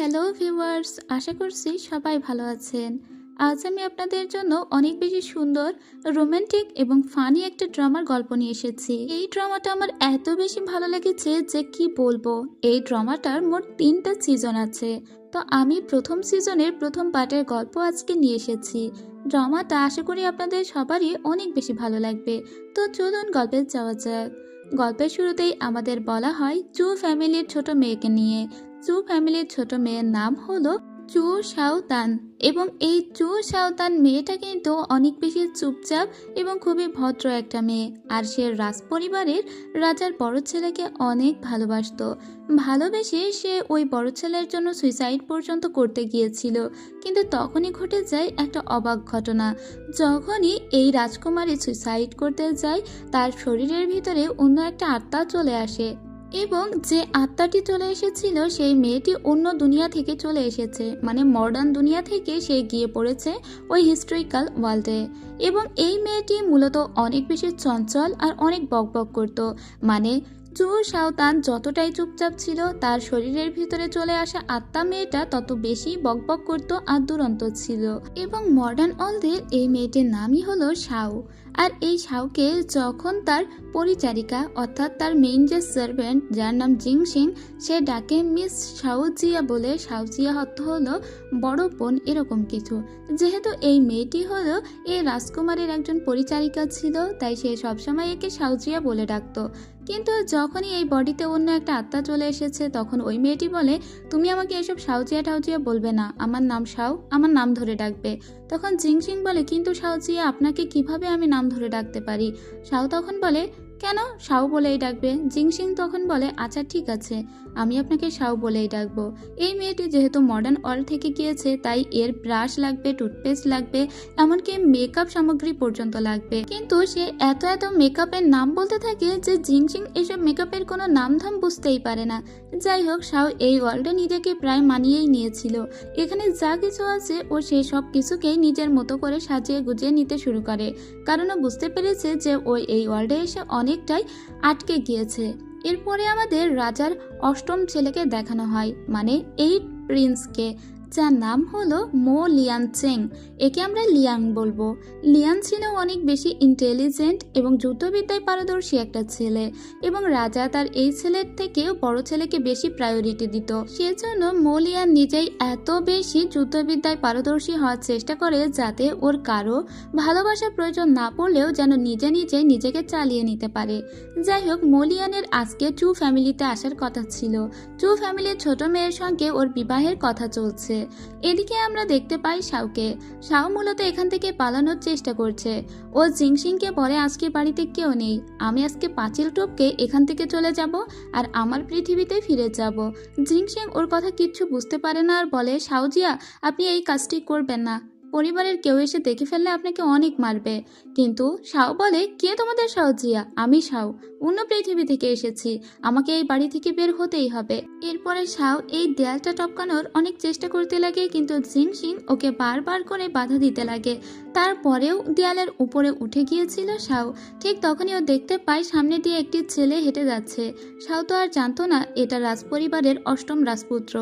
Hello viewers, আশা করছি সবাই ভালো আছেন। আজ আমি আপনাদের জন্য অনেক বেশি সুন্দর, রোমান্টিক এবং ফানি একটা ড্রামার গল্প নিয়ে এসেছি। এই ড্রামাটা আমার এত বেশি ভালো লেগেছে যে কি বলবো। এই ড্রামাটার মোট 3টা সিজন আছে। তো আমি প্রথম সিজনের প্রথম পার্টের গল্প আজকে নিয়ে এসেছি। ড্রামাটা আশা করি আপনাদের সবারই অনেক বেশি ভালো লাগবে। তো চলুন গল্পে যাওয়া যাক। গল্পের শুরুতেই আমাদের বলা হয় চু ফ্যামিলির ছোট মেয়েকে নিয়ে। চু ফ্যামিলির ছোট মেয়ের নাম হলো চু শাওতান এবং এই চু শাওতান মেয়েটা কিন্তু অনেক বেশি চুপচাপ এবং খুবই ভদ্র একটা মেয়ে। আর সে রাজ পরিবারের রাজার বড় ছেলেকে অনেক ভালোবাসতো। ভালোবেসে সে ওই বড় ছেলের জন্য সুইসাইড পর্যন্ত করতে গিয়েছিল। কিন্তু তখনই ঘটে যায় একটা অবাক ঘটনা। যখনই এই রাজকুমারী সুইসাইড করতে যায়, তার শরীরের ভিতরে অন্য একটা আত্মা চলে আসে এবং যে আত্মাটি চলে এসেছিল সেই মেয়েটি অন্য দুনিয়া থেকে চলে এসেছে, মানে মডার্ন দুনিয়া থেকে সে গিয়ে পড়েছে ওই হিস্টোরিক্যাল ওয়ার্ল্ডে। এবং এই মেয়েটি মূলত অনেক বেশি চঞ্চল আর অনেক বকবক করত। মানে চু শাওতান যতটাই চুপচাপ ছিল, তার শরীরের ভিতরে চলে আসা আত্মা মেয়েটা তত বেশি বকবক করত আর দুরন্ত ছিল। এবং মডার্ন ওয়ার্ল্ডের এই মেয়েটির নামই হলো শাও। আর এই শাওকে যখন তার পরিচারিকা অর্থাৎ তার মেইন যে সার্ভেন্ট যার নাম জিং সিং, সে ডাকে মিস শাওজিয়া বলে। শাওজিয়া অর্থ হলো বড় বোন, এরকম কিছু। যেহেতু এই মেয়েটি হলো এই রাজকুমারীর একজন পরিচারিকা ছিল, তাই সে সবসময় একে শাওজিয়া বলে ডাকতো। কিন্তু যখনই এই বডিতে অন্য একটা আত্মা চলে এসেছে, তখন ওই মেয়েটি বলে, তুমি আমাকে এসব শাওজিয়া টাউজিয়া বলবে না, আমার নাম শাও, আমার নাম ধরে ডাকবে। তখন জিং সিং বলে, কিন্তু শাওজিয়া আপনাকে কিভাবে আমি নাম ধরে ডাকতে পারি? শাও তখন বলে, কেন শাও বলেই ডাকবে। জিং সিং তখন বলে, আচ্ছা ঠিক আছে, আমি আপনাকে শাও বলেই ডাকবো। এই মেয়েটি যেহেতু মডার্ন ওয়ার্ল্ড থেকে গিয়েছে, তাই এর ব্রাশ লাগবে, টুথপেস্ট লাগবে, এমনকি মেকআপ সামগ্রী পর্যন্ত লাগবে। কিন্তু সে এত এত মেকআপের নাম বলতে থাকে যে জিং সিং এসব মেকআপের কোনো নামধাম বুঝতেই পারে না। যাই হোক, শাও এই ওয়ার্ল্ডে নিজেকে প্রায় মানিয়েই নিয়েছিল। এখানে যা কিছু আছে ও সেই সব কিছুকেই নিজের মতো করে সাজিয়ে গুজিয়ে নিতে শুরু করে, কারণ ও বুঝতে পেরেছে যে ও এই ওয়ার্ল্ডে এসে অনেকটাই আটকে গিয়েছে। এরপরে আমাদের রাজার অষ্টম ছেলেকে দেখানো হয়, মানে এই প্রিন্সকে, যার নাম হলো মো লিয়ান চেং। একে আমরা লিয়াং বলবো। লিয়ান ছিল অনেক বেশি ইন্টেলিজেন্ট এবং যুদ্ধবিদ্যায় পারদর্শী একটা ছেলে, এবং রাজা তার এই ছেলের থেকেও বড় ছেলেকে বেশি প্রায়োরিটি দিত। সেজন্য মো লিয়ান নিজেই এত বেশি যুদ্ধবিদ্যায় পারদর্শী হওয়ার চেষ্টা করে যাতে ওর কারো ভালোবাসার প্রয়োজন না পড়লেও যেন নিজে নিজে নিজেকে চালিয়ে নিতে পারে। যাই হোক, মো লিয়ানের আজকে চু ফ্যামিলিতে আসার কথা ছিল। চু ফ্যামিলির ছোট মেয়ের সঙ্গে ওর বিবাহের কথা চলছে। এদিকে আমরা দেখতে পাই শাওকে। শাও মূলত এখান থেকে পালানোর চেষ্টা করছে। ও জিংসিংকে বলে, আজকে বাড়িতে কেউ নেই, আমি আজকে পাঁচিল টপকে এখান থেকে চলে যাব আর আমার পৃথিবীতে ফিরে যাব। জিংসিং ওর কথা কিচ্ছু বুঝতে পারে না আর বলে, শাওজিয়া আপনি এই কাজটি করবেন না, পরিবারের কেউ এসে দেখে ফেললে আপনাকে অনেক মারবে। কিন্তু শাও বলে, কে তোমাদের শাওজিয়া? আমি শাও, অন্য পৃথিবী থেকে এসেছি, আমাকে এই বাড়ি থেকে বের হতেই হবে। এরপরে শাও এই দেয়ালটা টপকানোর অনেক চেষ্টা করতে লাগে, কিন্তু জিং সিং ওকে বারবার করে বাধা দিতে লাগে। তারপরেও দেয়ালের উপরে উঠে গিয়েছিল শাও। ঠিক তখনই ও দেখতে পায় সামনে দিয়ে একটি ছেলে হেঁটে যাচ্ছে। শাও তো আর জানতো না এটা রাজপরিবারের অষ্টম রাজপুত্র।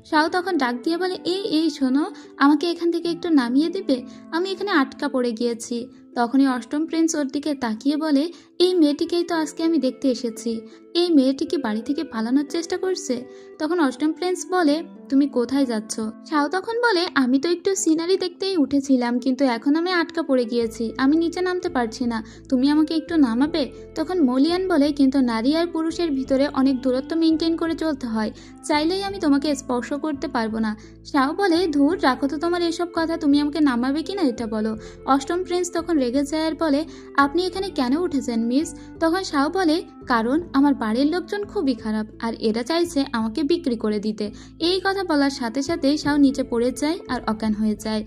শাও তখন ডাক দিয়ে বলে, এই শোনো, আমাকে এখান থেকে একটু নামিয়ে দিবে, আমি এখানে আটকা পড়ে গিয়েছি। তখনই অষ্টম প্রিন্স ওর দিকে তাকিয়ে বলে, এই মেয়েটিকেই তো আজকে আমি দেখতে এসেছি, এই মেয়েটি কি বাড়ি থেকে পালানোর চেষ্টা করছে? তখন অষ্টম প্রিন্স বলে, তুমি কোথায় যাচ্ছ? শাও তখন বলে, আমি তো একটু সিনারি দেখতেই উঠেছিলাম, কিন্তু এখন আমি আটকা পড়ে গিয়েছি, আমি নিচে নামতে পারছি না, তুমি আমাকে একটু নামাবে? তখন মলিয়ান বলে, কিন্তু নারী আর পুরুষের ভিতরে অনেক দূরত্ব মেনটেন করে চলতে হয়, চাইলেই আমি তোমাকে স্পর্শ করতে পারবো না। শাও বলে, ধুর রাখো তো তোমার এসব কথা, তুমি আমাকে নামাবে কিনা এটা বলো। অষ্টম প্রিন্স তখন রেগে যায় আর বলে, আপনি এখানে কেন উঠেছেন মিস? তখন শাও বলে, কারণ আমার বাড়ির লোকজন খুবই খারাপ আর এরা চাইছে আমাকে বিক্রি করে দিতে। এই কথা বলার সাথে সাথেই শাও নিচে পড়ে যায় আর অজ্ঞান হয়ে যায়।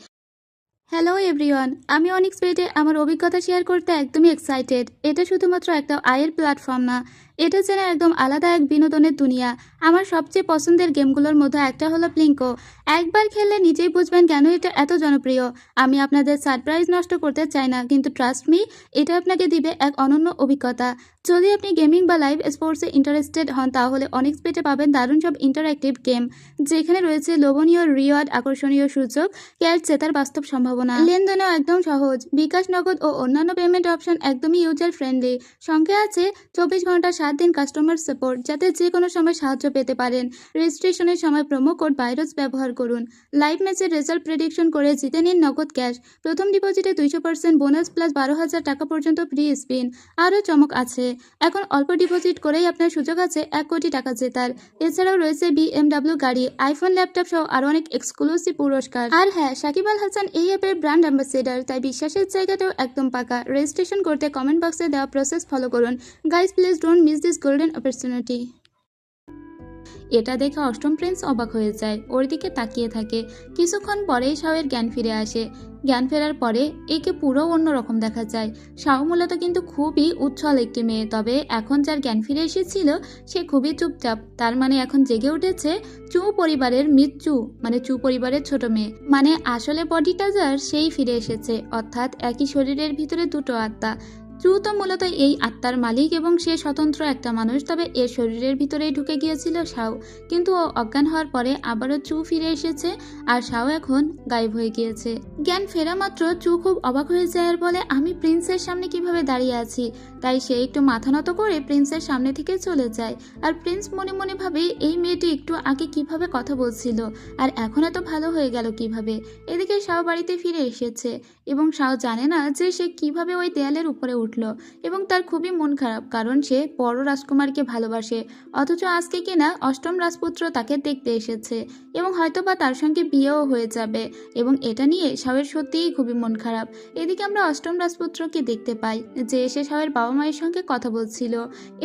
হ্যালো এভরিওয়ান, আমি অনেক স্পিডে আমার অভিজ্ঞতা শেয়ার করতে একদমই এক্সাইটেড। এটা শুধুমাত্র একটা আয়ের প্ল্যাটফর্ম না, এটা যেন একদম আলাদা এক বিনোদনের দুনিয়া। আমার সবচেয়ে পছন্দের গেমগুলোর মধ্যে একটা হলো প্লিঙ্কো। একবার খেললে নিজেই বুঝবেন কেন এটা এত জনপ্রিয়। আমি আপনাদের সারপ্রাইজ নষ্ট করতে চাই না, কিন্তু ট্রাস্ট মি, এটা আপনাকে দিবে এক অনন্য অভিজ্ঞতা। যদি আপনি গেমিং বা লাইভ স্পোর্টসে ইন্টারেস্টেড হন, তাহলে অনেক স্পেটে পাবেন দারুণ সব ইন্টারঅ্যাক্টিভ গেম, যেখানে রয়েছে লোভনীয় রিওয়ার্ড, আকর্ষণীয় সুযোগ, ক্যাশ জেতার বাস্তব সম্ভাবনা। লেনদেনও একদম সহজ, বিকাশ, নগদ ও অন্যান্য পেমেন্ট অপশন একদমই ইউজার ফ্রেন্ডলি। সঙ্গে আছে 24 ঘন্টা 7 দিন কাস্টমার সাপোর্ট, যাতে যে কোনো সময় সাহায্য পেতে পারেন। রেজিস্ট্রেশনের সময় প্রোমো কোড ভাইরাস ব্যবহার করুন। লাইভ ম্যাচের রেজাল্ট প্রেডিকশন করে জিতে নিন নগদ ক্যাশ। প্রথম ডিপোজিটে 200% বোনাস প্লাস 12,000 টাকা পর্যন্ত ফ্রি স্পিন। আরও চমক আছে, এখন অল্প ডিপোজিট করেই আপনার সুযোগ আছে 1 কোটি টাকা জেতার। এছাড়াও রয়েছে BMW গাড়ি, আইফোন, ল্যাপটপ সহ আরও অনেক এক্সক্লুসিভ পুরস্কার। আর হ্যাঁ, সাকিব আল হাসান এই অ্যাপের ব্র্যান্ড অ্যাম্বাসেডার, তাই বিশ্বাসের জায়গাটাও একদম পাকা। রেজিস্ট্রেশন করতে কমেন্ট বক্সে দেওয়া প্রসেস ফলো করুন। Guys, please don't miss this golden opportunity. এটা দেখে অষ্টম প্রিন্স অবাক হয়ে যায়, ওর দিকে তাকিয়ে থাকে। কিছুক্ষণ পরেই শাওয়ের জ্ঞান ফিরে আসে। জ্ঞান ফেরার পরে একে পুরো অন্যরকম দেখা যায়। শাও মূলত কিন্তু খুবই উচ্ছল একটি মেয়ে, তবে এখন যার জ্ঞান ফিরে এসেছিল সে খুবই চুপচাপ। তার মানে এখন জেগে উঠেছে চু পরিবারের মিচ্চু, মানে চু পরিবারের ছোট মেয়ে। মানে আসলে বডিটা যার সেই ফিরে এসেছে, অর্থাৎ একই শরীরের ভিতরে দুটো আত্মা। চু তো মূলত এই আত্মার মালিক এবং সে স্বতন্ত্র একটা মানুষ, তবে এর শরীরের ভিতরেই ঢুকে গিয়েছিল শাও। কিন্তু ও অজ্ঞান হওয়ার পরে আবারও চু ফিরে এসেছে, আর শাও এখন গায়েব হয়ে গিয়েছে। জ্ঞান ফেরা মাত্র চু খুব অবাক হয়ে যায় আর বলে, আমি প্রিন্সের সামনে কিভাবে দাঁড়িয়ে আছি। তাই সে একটু মাথা নত করে প্রিন্সের সামনে থেকে চলে যায়। আর প্রিন্স মনে মনে ভাবে, এই মেয়েটি একটু আগে কিভাবে কথা বলছিল, আর এখন এত ভালো হয়ে গেল কিভাবে। এদিকে শাও বাড়িতে ফিরে এসেছে এবং শাও জানে না যে সে কিভাবে ওই দেয়ালের উপরে উঠল, এবং তার খুবই মন খারাপ, কারণ সে বড় রাজকুমারকে ভালোবাসে, অথচ আজকে কিনা অষ্টম রাজপুত্র তাকে দেখতে এসেছে এবং হয়তোবা তার সঙ্গে বিয়েও হয়ে যাবে, এবং এটা নিয়ে শাওয়ের সত্যিই খুবই মন খারাপ। এদিকে আমরা অষ্টম রাজপুত্রকে দেখতে পাই যে এসে শাওয়ের বাবা মায়ের সঙ্গে কথা বলছিল।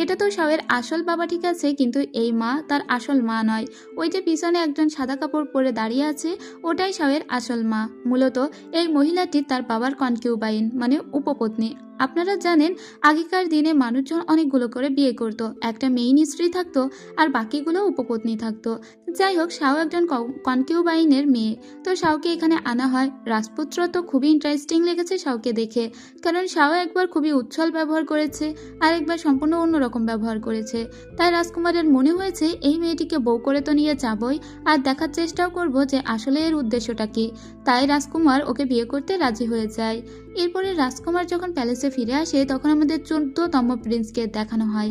এটা তো শাওয়ের আসল বাবা ঠিক আছে, কিন্তু এই মা তার আসল মা নয়। ওই যে পিছনে একজন সাদা কাপড় পরে দাঁড়িয়ে আছে, ওটাই শাওয়ের আসল মা। মূলত এই মহিলাটি তার বাবার কনকিউবাইন, মানে উপপত্নী। আপনারা জানেন, আগেকার দিনে মানুষজন অনেকগুলো করে বিয়ে করত, একটা মেইন স্ত্রী থাকতো আর বাকিগুলো উপপত্নী থাকতো। যাই হোক, শাও একজন কনকিউবাইনের মেয়ে, তো শাওকে এখানে আনা হয়। রাজপুত্র তো খুবই ইন্টারেস্টিং লেগেছে শাওকে দেখে, কারণ শাও একবার খুবই উচ্ছল ব্যবহার করেছে আর একবার সম্পূর্ণ অন্যরকম ব্যবহার করেছে। তাই রাজকুমারের মনে হয়েছে এই মেয়েটিকে বউ করে তো নিয়ে যাবই, আর দেখার চেষ্টাও করব যে আসলে এর উদ্দেশ্যটা কি। তাই রাজকুমার ওকে বিয়ে করতে রাজি হয়ে যায়। এরপরে রাজকুমার যখন প্যালেসে ফিরে আসে, তখন আমাদের 14তম প্রিন্সকে দেখানো হয়।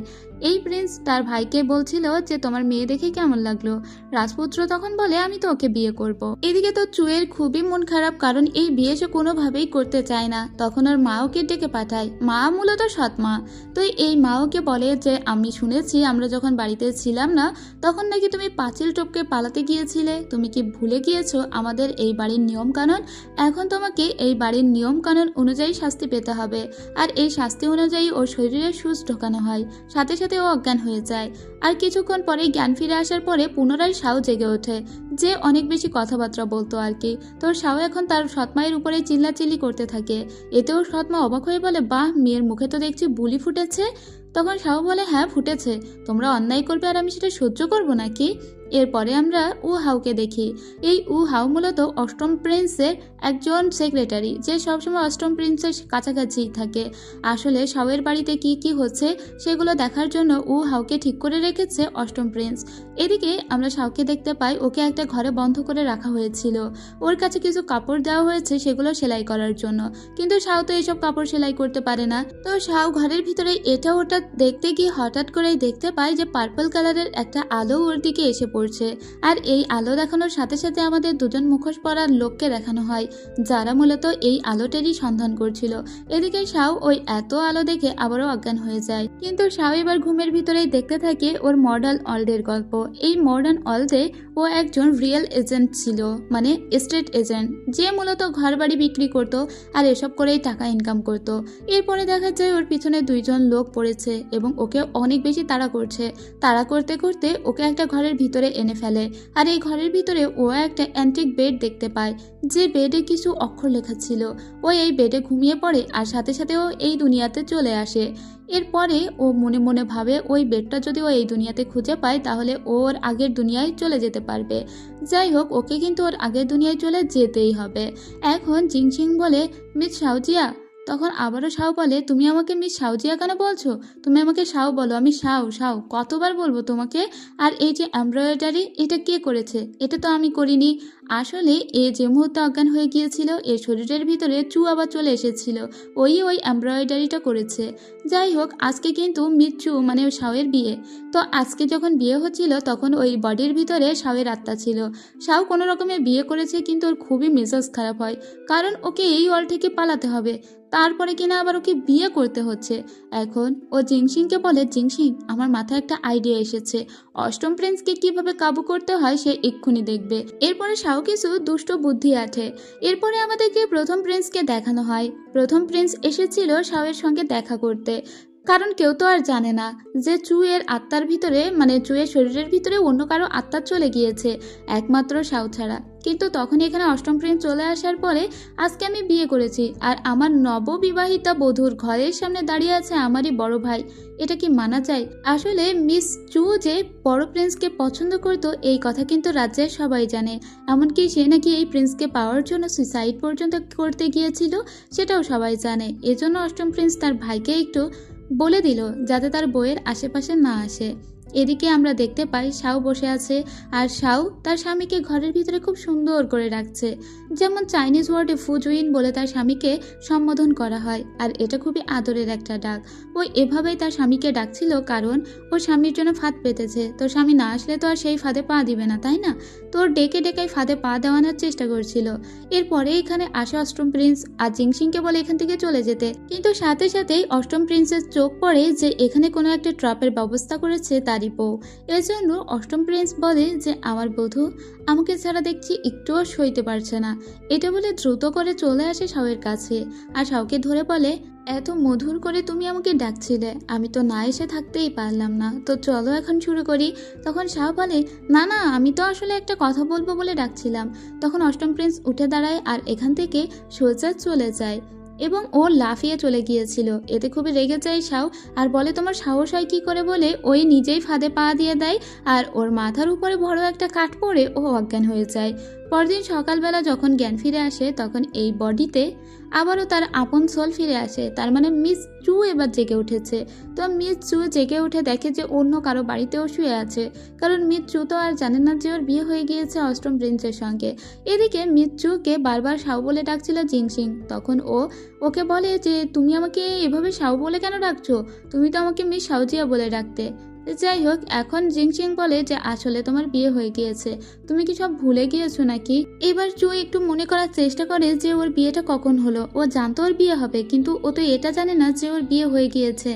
এই প্রিন্স তার ভাইকে বলছিল যে তোমার মেয়ে দেখে কেমন লাগলো। রাজপুত্র তখন বলে, আমি তো ওকে বিয়ে করব। এদিকে তো চুয়ের খুবই মন খারাপ, কারণ এই বিয়ে সে কোনোভাবেই করতে চায় না। তখন ওর মা ওকে ডেকে পাঠায়। মা মূলত সৎ মা। তো এই মা ওকে বলে যে আমি শুনেছি আমরা যখন বাড়িতে ছিলাম না, তখন নাকি তুমি পাঁচিল টপকে পালাতে গিয়েছিলে। তুমি কি ভুলে গিয়েছো আমাদের এই বাড়ির নিয়ম কানুন? এখন তোমাকে এই বাড়ির নিয়ম কানুন অনুযায়ী শাস্তি পেতে হবে। আর এই শাস্তি অনুযায়ী ওর শরীরে সুচ ঢোকানো হয়, সাথে সাথে ও অজ্ঞান হয়ে যায়। আর কিছুক্ষণ পরেই জ্ঞান ফিরে আসার পরে পুনরায় শাও জেগে ওঠে, যে অনেক বেশি কথাবার্তা বলতো আর কি। তো শাও এখন তার সৎমায়ের উপরে চিল্লাচিল্লি করতে থাকে। এতেও সৎমা অবাক হয়ে বলে, বাহ, মেয়ের মুখে তো দেখছি বুলি ফুটেছে। তখন শাও বলে, হ্যাঁ ফুটেছে, তোমরা অন্যায় করবে আর আমি সেটা সহ্য করবো নাকি। এরপরে আমরা উ হাউকে দেখি। এই উ হাউ মূলত অষ্টম প্রিন্সের একজন সেক্রেটারি, যে সবসময় অষ্টম প্রিন্সের কাছাকাছি থাকে। আসলে শাওয়ের বাড়িতে কি কি হচ্ছে সেগুলো দেখার জন্য উ হাউকে ঠিক করে রেখেছে অষ্টম প্রিন্স। এদিকে আমরা শাওকে দেখতে পাই, ওকে একটা ঘরে বন্ধ করে রাখা হয়েছিল। ওর কাছে কিছু কাপড় দেওয়া হয়েছে সেগুলো সেলাই করার জন্য, কিন্তু শাও তো এইসব কাপড় সেলাই করতে পারে না। তো শাও ঘরের ভিতরে এটা ওটা দেখতে গিয়ে হঠাৎ করেই দেখতে পায় যে পার্পল কালারের একটা আলো ওর দিকে এসে পড়ছে। আর এই আলো দেখানোর সাথে সাথে আমাদের দুজন মুখোশ পরার লোককে দেখানো হয়, যারা মূলত এই আলোটারই সন্ধান করছিল। এদিকে শাও ওই এত আলো দেখে আবারও অজ্ঞান হয়ে যায়। কিন্তু শাও এবার ঘুমের ভিতরেই দেখতে থাকে ওর মডার্ন ওয়ার্ল্ডের গল্প। এই মডার্ন ওয়ার্ল্ডে ও একজন রিয়েল এজেন্ট ছিল, মানে স্টেট এজেন্ট, যে মূলত ঘর বাড়ি বিক্রি করতো আর এসব করেই টাকা ইনকাম করতো। এরপরে দেখা যায় ওর পিছনে দুইজন লোক পড়েছে এবং ওকে অনেক বেশি তাড়া করছে। তাড়া করতে করতে ওকে একটা ঘরের ভিতরে এনে ফেলে, আর এই ঘরের ভিতরে ও একটা অ্যান্টিক বেড দেখতে পায়, যে বেডে কিছু অক্ষর লেখা ছিল। ও এই বেডে ঘুমিয়ে পড়ে আর সাথে সাথে ও এই দুনিয়াতে চলে আসে। এরপরে ও মনে মনে ভাবে ওই বেডটা যদি ও এই দুনিয়াতে খুঁজে পায় তাহলে ওর আগের দুনিয়ায় চলে যেতে পারবে। যাই হোক, ওকে কিন্তু ওর আগের দুনিয়ায় চলে যেতেই হবে। এখন জিংসিং বলে, মিস শাওজিয়া। তখন আবারও শাও বলে, তুমি আমাকে মিস শাওজিয়া কেন বলছো? তুমি আমাকে শাও বলো। আমি শাও শাও কতবার বলবো তোমাকে? আর এই যে এমব্রয়ডারি, এটা কে করেছে? এটা তো আমি করিনি। আসলে এ যে মুহূর্তে অজ্ঞান হয়ে গিয়েছিল, এর শরীরের ভিতরে চু আবার চলে এসেছিল, ওই এমব্রয়ডারিটা করেছে। যাই হোক, আজকে কিন্তু মিচ্ছু মানে শাওয়ের বিয়ে। তো আজকে যখন বিয়ে হচ্ছিল তখন ওই বডির ভিতরে শাওয়ের আত্মা ছিল। শাও কোনো রকমে বিয়ে করেছে, কিন্তু ওর খুবই মেজাজ খারাপ হয়, কারণ ওকে এই ওয়ার্ল্ড থেকে পালাতে হবে, তারপরে কিনা আবার ওকে বিয়ে করতে হচ্ছে। এখন ও জিংসিংকে বলে, জিংসিং, আমার মাথায় একটা আইডিয়া এসেছে। অষ্টম প্রিন্সকে কিভাবে কাবু করতে হয় সে এক্ষুনি দেখবে। এরপরে শাও কিছু দুষ্ট বুদ্ধি আঠে। এরপরে আমাদেরকে প্রথম প্রিন্সকে দেখানো হয়। প্রথম প্রিন্স এসেছিল শাওয়ের সঙ্গে দেখা করতে, কারণ কেউ তো আর জানে না যে চু এর আত্মার ভিতরে, মানে চু এর শরীরের ভিতরে অন্য কারো আত্মা চলে গিয়েছে, একমাত্র শাও ছাড়া। কিন্তু তখন এখানে অষ্টম প্রিন্স চলে আসার পরে আজকে আমি বিয়ে করেছি, আর আমার নববিবাহিতা বধূর ঘরের সামনে দাঁড়িয়ে আছে আমারই বড় ভাই। এটা কি মানা যায়? আসলে মিস চু যে বড় প্রিন্সকে পছন্দ করতো এই কথা কিন্তু রাজ্যের সবাই জানে। এমনকি সে নাকি এই প্রিন্সকে পাওয়ার জন্য সুইসাইড পর্যন্ত করতে গিয়েছিল, সেটাও সবাই জানে। এজন্য অষ্টম প্রিন্স তার ভাইকে একটু বলে দিল যাতে তার বইয়ের আশেপাশে না আসে। এদিকে আমরা দেখতে পাই শাও বসে আছে, আর শাও তার স্বামীকে ঘরের ভিতরে খুব সুন্দর করে রাখছে। যেমন চাইনিজ ওয়ার্ডে ফুজুইন বলে তার স্বামীকে সম্বোধন করা হয়, আর এটা খুবই আদরের একটা ডাক। ও এভাবেই তার স্বামীকে ডাকছিল, কারণ ওর স্বামীর জন্য ফাঁদ পেতেছে। তোর স্বামী না আসলে তো আর সেই ফাঁদে পা দিবে না, তাই না? তোর ডেকে ডেকে ফাঁদে পা দেওয়ানোর চেষ্টা করছিল। এরপরে এখানে আসে অষ্টম প্রিন্স, আর জিংসিংকে বলে এখান থেকে চলে যেতে, কিন্তু সাথে সাথেই অষ্টম প্রিন্সের চোখ পড়ে যে এখানে কোনো একটা ট্রাপের ব্যবস্থা করেছে তারই বউ। এজন্য অষ্টম প্রিন্স বলে যে আমার বধূ আমাকে ছাড়া দেখছি একটুও সইতে পারছে না। এটা বলে দ্রুত করে চলে আসে শাওয়ের কাছে, আর শাওকে ধরে বলে, এত মধুর করে তুমি আমাকে ডাকছিলে, আমি তো না এসে থাকতেই পারলাম না, তো চলো এখন শুরু করি। তখন শাও বলে, না না, আমি তো আসলে একটা কথা বলবো বলে ডাকছিলাম। তখন অষ্টম প্রিন্স উঠে দাঁড়ায় আর এখান থেকে সোজা চলে যায়, এবং ও লাফিয়ে চলে গিয়েছিল। এতে খুবই রেগে যায় শাও, আর বলে তোমার সাহস হয় কি করে, বলে ওই নিজেই ফাঁদে পা দিয়ে দেয়, আর ওর মাথার উপরে বড় একটা কাঠ পড়ে ও অজ্ঞান হয়ে যায়। পরদিন সকালবেলা যখন জ্ঞান ফিরে আসে তখন এই বডিতে আবারও তার আপন সোল ফিরে আসে, তার মানে মিস চু এবার জেগে উঠেছে। তো মিস চু জেগে উঠে দেখে যে অন্য কারো বাড়িতেও শুয়ে আছে, কারণ মিস চু তো আর জানে না যে ওর বিয়ে হয়ে গিয়েছে অষ্টম প্রিন্সের সঙ্গে। এদিকে মিস চুকে বারবার শাও বলে ডাকছিল জিংসিং। তখন ওকে বলে যে তুমি আমাকে এভাবে শাও বলে কেন ডাকছো? তুমি তো আমাকে মিস শাওজিয়া বলে ডাকতে। যাই হোক, এখন জিংসিং বলে যে আসলে তোমার বিয়ে হয়ে গিয়েছে, তুমি কি সব ভুলে গিয়েছো নাকি? এবার চু একটু মনে করার চেষ্টা করে যে ওর বিয়েটা কখন হলো। ও জানতো ওর বিয়ে হবে, কিন্তু ও তো এটা জানে না যে ওর বিয়ে হয়ে গিয়েছে।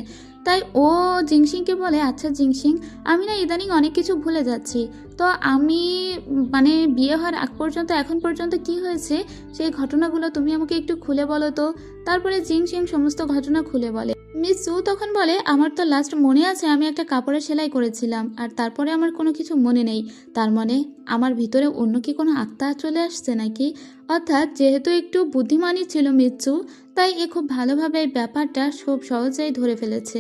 তাই ও জিংসিংকে বলে, আচ্ছা জিংসিং, আমি না ইদানিং অনেক কিছু ভুলে যাচ্ছি, তো আমি মানে বিয়ে হওয়ার আগ পর্যন্ত এখন পর্যন্ত কি হয়েছে সেই ঘটনাগুলো তুমি আমাকে একটু খুলে বলো তো। তারপরে জিংসিং সমস্ত ঘটনা খুলে বলে। মিস সু তখন বলে, আমার তো লাস্ট মনে আছে আমি একটা কাপড়ে সেলাই করেছিলাম, আর তারপরে আমার কোনো কিছু মনে নেই। তার মানে আমার ভিতরে অন্য কি কোনো আত্মা চলে আসছে নাকি? অর্থাৎ যেহেতু একটু বুদ্ধিমানই ছিল মিৎসু, তাই এ খুব ভালোভাবে এই ব্যাপারটা খুব সহজেই ধরে ফেলেছে।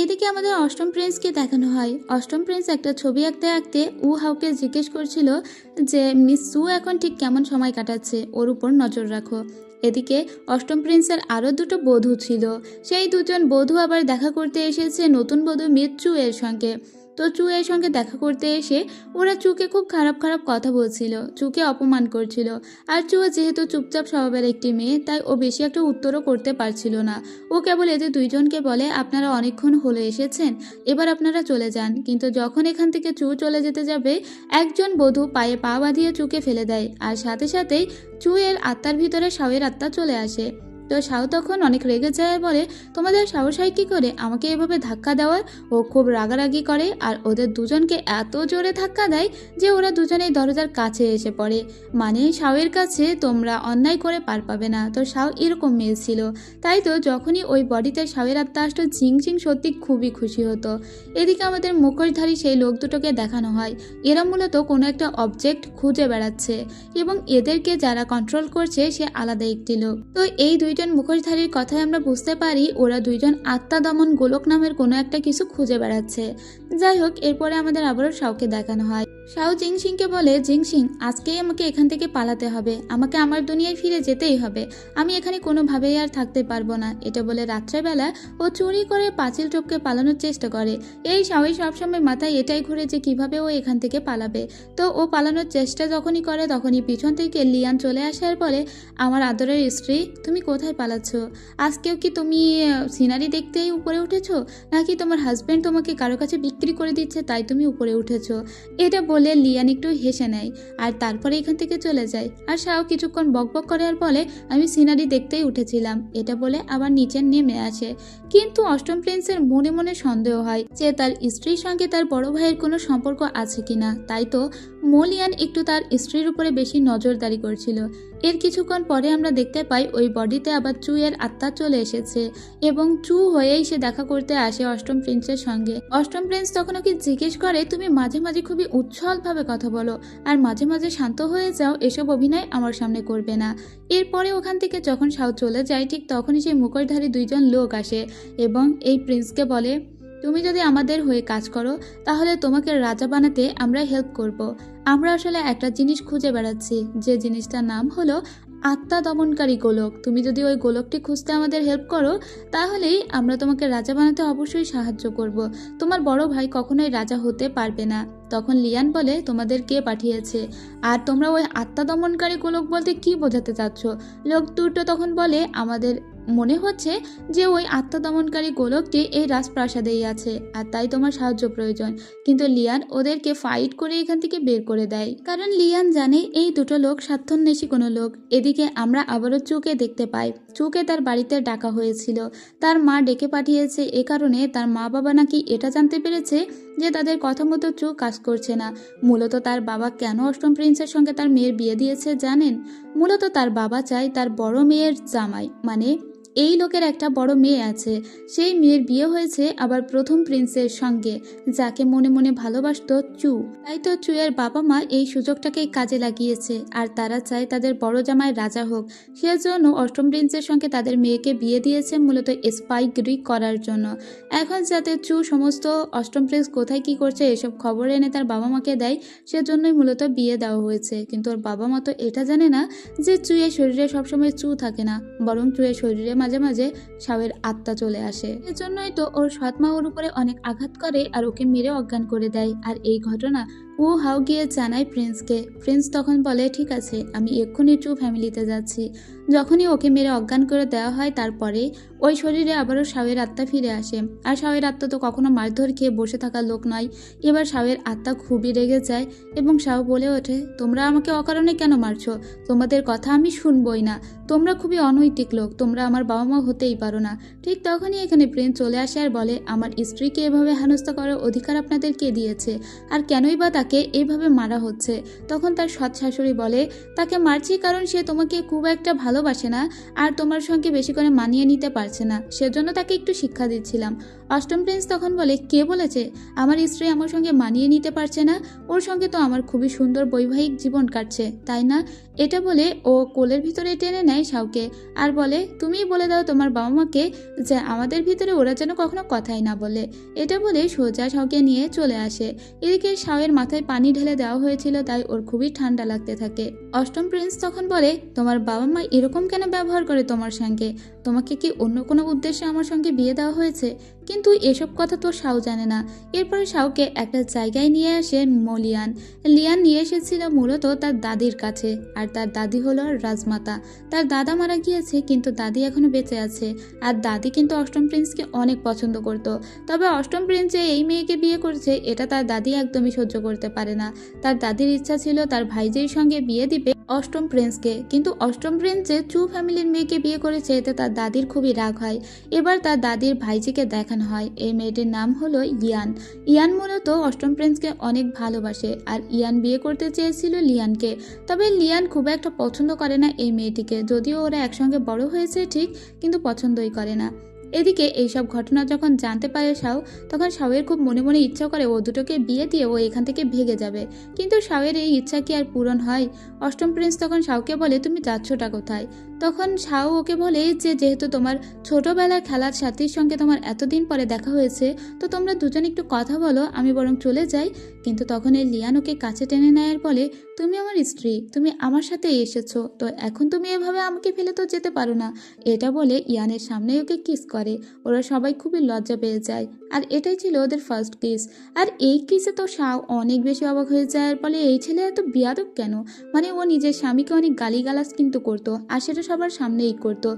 এদিকে আমাদের অষ্টম প্রিন্সকে দেখানো হয়। অষ্টম প্রিন্স একটা ছবি আঁকতে আঁকতে হাউকে জিজ্ঞেস করছিল যে মিস সু এখন ঠিক কেমন সময় কাটাচ্ছে, ওর উপর নজর রাখো। এদিকে অষ্টম প্রিন্সের আরও দুটো বধূ ছিল, সেই দুজন বধূ আবার দেখা করতে এসেছে নতুন বধূ মিস চু এর সঙ্গে। তো চু এর সঙ্গে দেখা করতে এসে ওরা চুকে খুব খারাপ খারাপ কথা বলছিল, চুকে অপমান করছিল। আর চু যেহেতু চুপচাপ স্বভাবের একটি মেয়ে, তাই ও বেশি একটা উত্তরও করতে পারছিল না। ও কেবল এদের দুইজনকে বলে, আপনারা অনেকক্ষণ হলে এসেছেন, এবার আপনারা চলে যান। কিন্তু যখন এখান থেকে চু চলে যেতে যাবে, একজন বধূ পায়ে পা বাঁধিয়ে চুকে ফেলে দেয়, আর সাথে সাথেই চু এর আত্মার ভিতরে শাওয়ের আত্মা চলে আসে। তো শাও তখন অনেক রেগে যায় আর বলে, তোমাদের সাহস হয় কি করে আমাকে এভাবে ধাক্কা দেওয়ার? ও খুব রাগারাগি করে আর ওদের দুজনকে এত জোরে ধাক্কা দেয় যে ওরা দুজনেই দরজার কাছে এসে পড়ে। মানে শাওয়ের কাছে তোমরা অন্যায় করে পার পাবে না। তো শাও এরকম মেয়ে ছিল, তাই তো যখনই ওই বডিতে শাওয়ের আত্মা আসতো ঝিংঝিং সত্যি খুবই খুশি হতো। এদিকে আমাদের মুখোশধারী সেই লোক দুটোকে দেখানো হয় এরা মূলত কোনো একটা অবজেক্ট খুঁজে বেড়াচ্ছে এবং এদেরকে যারা কন্ট্রোল করছে সে আলাদা একটি লোক। তো এই দুইজন মুখোশধারীর কথায় আমরা বুঝতে পারি ওরা দুইজন আত্মা দমন গোলক নামের কোনো একটা কিছু খুঁজে বেড়াচ্ছে। যাই হোক, এরপরে আমাদের আবারও শাওকে দেখানো হয়। শাও জিংসিংকে বলে, জিংসিং আজকেই আমাকে এখান থেকে পালাতে হবে, আমাকে আমার দুনিয়ায় ফিরে যেতেই হবে, আমি এখানে কোনোভাবেই আর থাকতে পারবো না। এটা বলে রাত্রেবেলা ও চুরি করে পাঁচিল টপকে পালানোর চেষ্টা করে। এই শাওই সবসময় মাথায় এটাই ঘুরে যে কিভাবে ও এখান থেকে পালাবে। তো ও পালানোর চেষ্টা যখনই করে তখনই পিছন থেকে লিয়ান চলে আসে আর বলে, আমার আদরের স্ত্রী তুমি কোথায় পালাচ্ছ? আজকেও কি তুমি সিনারি দেখতেই উপরে উঠেছো, নাকি তোমার হাজব্যান্ড তোমাকে কারো কাছে বিক্রি করে দিচ্ছে তাই তুমি উপরে উঠেছো? এটা বলে লিয়ান একটু হেসে নেয় আর তারপরে এখান থেকে চলে যায়। আর শাও কিছুক্ষণ বকবক করে আর বলে, আমি সিনারি দেখতেই উঠেছিলাম। এটা বলে আবার নিচে নেমে আসে। কিন্তু অষ্টম প্রিন্সের মনে মনে সন্দেহ হয় যে তার স্ত্রীর সঙ্গে তার বড় ভাইয়ের কোনো সম্পর্ক আছে কিনা। তাই তো মলিয়ান একটু তার স্ত্রীর উপরে বেশি নজরদারি করছিল। এর কিছুক্ষণ পরে আমরা দেখতে পাই ওই বডিতে আবার চু এর আত্মা চলে এসেছে এবং চু হয়েই সে দেখা করতে আসে অষ্টম প্রিন্সের সঙ্গে। অষ্টম প্রিন্স তখন ওকে জিজ্ঞেস করে, তুমি মাঝে মাঝে খুবই উচ্ছলভাবে কথা বলো আর মাঝে মাঝে শান্ত হয়ে যাও, এসব অভিনয় আমার সামনে করবে না। এরপরে ওখান থেকে যখন শাও চলে যায় ঠিক তখনই সেই মুখোশধারী দুইজন লোক আসে এবং এই প্রিন্সকে বলে, তুমি যদি আমাদের হয়ে কাজ করো তাহলে তোমাকে রাজা বানাতে আমরা হেল্প করব। আমরা আসলে একটা জিনিস খুঁজে বেড়াচ্ছি, যে জিনিসটার নাম হলো আত্মা দমনকারী গোলক। তুমি যদি ওই গোলকটি খুঁজতে আমাদের হেল্প করো তাহলেই আমরা তোমাকে রাজা বানাতে অবশ্যই সাহায্য করব। তোমার বড় ভাই কখনোই রাজা হতে পারবে না। তখন লিয়ান বলে, তোমাদের কে পাঠিয়েছে আর তোমরা ওই আত্মা দমনকারী গোলক বলতে কি বোঝাতে চাচ্ছ? লোক দুটো তখন বলে, আমাদের মনে হচ্ছে যে ওই আত্মা দমনকারী গোলকটি এই রাজপ্রাসাদেই আছে আর তাই তোমার সাহায্য প্রয়োজন। কিন্তু লিয়ান ওদেরকে ফাইট করে এখান থেকে বের করে দেয়, কারণ লিয়ান জানে এই দুটো লোক স্বার্থন্বেষী কোনো লোক। এদিকে আমরা আবারও চুকে দেখতে পাই। চুকে তার বাড়িতে ডাকা হয়েছিল, তার মা ডেকে পাঠিয়েছে এ কারণে তার মা বাবা নাকি এটা জানতে পেরেছে যে তাদের কথা মতো চু কাজ করছে না। মূলত তার বাবা কেন অষ্টম প্রিন্সের সঙ্গে তার মেয়ের বিয়ে দিয়েছে জানেন? মূলত তার বাবা চায় তার বড় মেয়ের জামাই, মানে এই লোকের একটা বড় মেয়ে আছে, সেই মেয়ের বিয়ে হয়েছে আবার প্রথম প্রিন্সের সঙ্গে, যাকে মনে মনে ভালোবাসতো চু। তাই তো চুয়ের বাবা মা এই সুযোগটাকেই কাজে লাগিয়েছে আর তারা চায় তাদের বড় জামাই রাজা হোক। সেজন্য অষ্টম প্রিন্সের সঙ্গে তাদের মেয়েকে বিয়ে দিয়েছে মূলত স্পাইগিরি করার জন্য। এখন যাতে চু সমস্ত অষ্টম প্রিন্স কোথায় কি করছে এসব খবর এনে তার বাবা মাকে দেয়, সেজন্যই মূলত বিয়ে দেওয়া হয়েছে। কিন্তু ওর বাবা মা তো এটা জানে না যে চুয়ের শরীরে সবসময় চু থাকে না, বরং চুয়ের শরীরে মাঝে মাঝে শাওয়ের আত্মা চলে আসে। এজন্যই তো ওর সৎ মা ওর উপরে অনেক আঘাত করে আর ওকে মেরে অজ্ঞান করে দেয়। আর এই ঘটনা ও হাও গিয়ে জানায় প্রিন্সকে। প্রিন্স তখন বলে, ঠিক আছে আমি এক্ষুনি চু ফ্যামিলিতে যাচ্ছি। যখনই ওকে মেরে অজ্ঞান করে দেওয়া হয় তারপরে ওই শরীরে আবারও শাওয়ের আত্মা ফিরে আসে। আর শাওয়ের আত্মা তো কখনো মারধর খেয়ে বসে থাকা লোক নয়। এবার শাওয়ের আত্মা খুবই রেগে যায় এবং শাও বলে ওঠে, তোমরা আমাকে অকারণে কেন মারছো? তোমাদের কথা আমি শুনবই না, তোমরা খুবই অনৈতিক লোক, তোমরা আমার বাবা মা হতেই পারো না। ঠিক তখনই এখানে প্রিন্স চলে আসে আর বলে, আমার স্ত্রীকে এভাবে হেনস্থা করার অধিকার আপনাদের কে দিয়েছে আর কেনই বা তাকে এইভাবে মারা হচ্ছে? তখন তার সৎ শাশুড়ি বলে, তাকে মারছি কারণ সে তোমাকে খুব একটা ভালোবাসে না আর তোমার সঙ্গে বেশি করে মানিয়ে নিতে পারছে না, সেজন্য তাকে একটু শিক্ষা দিচ্ছিলাম। অষ্টম প্রিন্স তখন বলে, কে বলেছে আমার স্ত্রী আমার সঙ্গে মানিয়ে নিতে পারছে না? ওর সঙ্গে তো আমার খুবই সুন্দর বৈবাহিক জীবন কাটছে, তাই না? এটা বলে ও কোলের ভিতরে টেনে নেয় শাওকে আর বলে, তুমিই বলে দাও তোমার বাবা মাকে যে আমাদের ভিতরে ওরা যেন কখনো কথাই না বলে। এটা বলে সোজা শাওকে নিয়ে চলে আসে। এদিকে শাওয়ের মাথায় পানি ঢেলে দেওয়া হয়েছিল তাই ওর খুবই ঠান্ডা লাগতে থাকে। অষ্টম প্রিন্স তখন বলে, তোমার বাবা মা এরকম কেন ব্যবহার করে তোমার সঙ্গে? তোমাকে কি অন্য কোনো উদ্দেশ্যে আমার সঙ্গে বিয়ে দেওয়া হয়েছে? কিন্তু এসব কথা তো শাও জানে না। এরপরে শাওকে একটা জায়গায় নিয়ে আসে মলিয়ান। লিয়ান নিয়ে এসেছিল মূলত তার দাদির কাছে আর তার দাদি হলো রাজমাতা। তার দাদা মারা গিয়েছে কিন্তু দাদি এখনো বেঁচে আছে আর দাদি কিন্তু অষ্টম প্রিন্সকে অনেক পছন্দ করত। তবে অষ্টম প্রিন্স যে এই মেয়েকে বিয়ে করেছে এটা তার দাদি একদমই সহ্য করতে পারে না। তার দাদির ইচ্ছা ছিল তার ভাইজির সঙ্গে বিয়ে দিবে অষ্টম প্রিন্সকে। কিন্তু অষ্টম প্রিন্স যে চু ফ্যামিলির মেয়েকে বিয়ে করেছে এতে তার দাদির খুবই রাগ হয়। এবার তার দাদির ভাইজিকে দেখানো হয়। এই মেয়েটির নাম হলো ইয়ান। ইয়ান মূলত অষ্টম প্রিন্সকে অনেক ভালোবাসে আর ইয়ান বিয়ে করতে চেয়েছিল লিয়ানকে। তবে লিয়ান খুব একটা পছন্দ করে না এই মেয়েটিকে, যদিও ওরা একসঙ্গে বড় হয়েছে ঠিক, কিন্তু পছন্দই করে না। এদিকে এইসব ঘটনা যখন জানতে পারে শাও, তখন শাওয়ের খুব মনে মনে ইচ্ছা করে ও দুটোকে বিয়ে দিয়ে ও এখান থেকে ভেগে যাবে। কিন্তু শাওয়ের এই ইচ্ছা কি আর পূরণ হয়? অষ্টম প্রিন্স তখন শাওকে বলে, তুমি যাচ্ছটা কোথায়? তখন শাও ওকে বলে যে যেহেতু তোমার ছোটবেলার খেলার সাথীর সঙ্গে তোমার এতদিন পরে দেখা হয়েছে, তো তোমরা দুজন একটু কথা বলো, আমি বরং চলে যাই। কিন্তু তখন এই লিয়ান ওকে কাছে টেনে নেয় আর বলে, তুমি আমার স্ত্রী, তুমি আমার সাথে এসেছো, তো এখন তুমি এভাবে আমাকে ফেলে তো যেতে পারো না। এটা বলে ইয়ানের সামনে ওকে কিস করে। ওরা সবাই খুবই লজ্জা পেয়ে যায়। আর এটাই ছিল ওদের ফার্স্ট কিস। আর এই কিসে তো শাও অনেক বেশি অবাক হয়ে যায় আর বলে, এই ছেলে এত বিয়াদব কেন? মানে ও নিজের স্বামীকে অনেক গালিগালাজ কিন্তু করতো, আর সেটা সবার সামনেই করতো।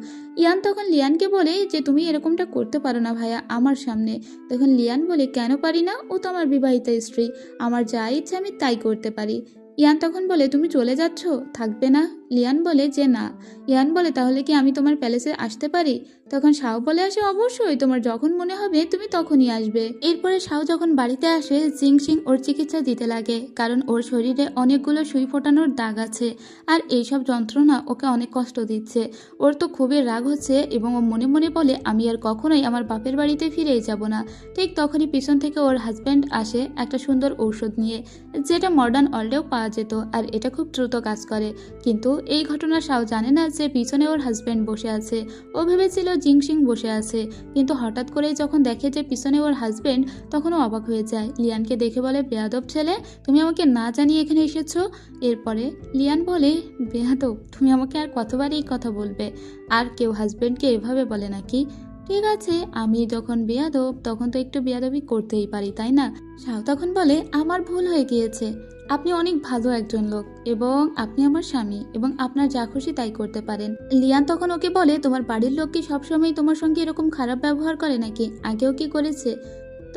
ইয়ান তখন লিয়ানকে বলে যে তুমি এরকমটা করতে পারো না ভাইয়া আমার সামনে। তখন লিয়ান বলে, কেন পারি না? ও তো আমার বিবাহিত স্ত্রী, আমার যা ইচ্ছে আমি তাই করতে পারি। ইয়ান তখন বলে, তুমি চলে যাচ্ছ, থাকবে না? লিয়ান বলে যে না। ইয়ান বলে, তাহলে কি আমি তোমার প্যালেসে আসতে পারি? তখন শাও বলে আসে, অবশ্যই, তোমার যখন মনে হবে তুমি তখনই আসবে। এরপরে শাও যখন বাড়িতে আসে, জিংসিং ওর চিকিৎসা দিতে লাগে, কারণ ওর শরীরে অনেকগুলো সুই ফোটানোর দাগ আছে আর এইসব যন্ত্রণা ওকে অনেক কষ্ট দিচ্ছে। ওর তো খুবই রাগ হচ্ছে এবং ও মনে মনে বলে, আমি আর কখনোই আমার বাপের বাড়িতে ফিরেই যাব না। ঠিক তখনই পিছন থেকে ওর হাজব্যান্ড আসে একটা সুন্দর ঔষধ নিয়ে, যেটা মডার্ন ওয়ার্ল্ডেও পাওয়া যেত আর এটা খুব দ্রুত কাজ করে। কিন্তু এই ঘটনা শাও জানে না যে পিছনে ওর হাজব্যান্ড বসে আছে। ও ভেবেছিল জিংসিং বসে আছে, কিন্তু হঠাৎ করেই যখন দেখে যে পিছনে ওর হাজব্যান্ড, তখনও অবাক হয়ে যায়। লিয়ানকে দেখে বলে, বেয়াদব ছেলে, তুমি আমাকে না জানিয়ে এখানে এসেছো? এরপরে লিয়ান বলে, বেয়াদব, তুমি আমাকে আর কতবার এই কথা বলবে? আর কেউ হাজব্যান্ডকে এভাবে বলে নাকি? ঠিক আছে, আমি যখন বেয়াদব তখন তো একটু বেয়াদবি করতেই পারি, তাই না? শাও তখন বলে, আমার ভুল হয়ে গিয়েছে, আপনি অনেক ভালো একজন লোক এবং আপনি আমার স্বামী এবং আপনার যা খুশি তাই করতে পারেন। লিয়ান তখন ওকে বলে, তোমার বাড়ির লোক কি সবসময় তোমার সঙ্গে এরকম খারাপ ব্যবহার করে নাকি? আগেও কি করেছে?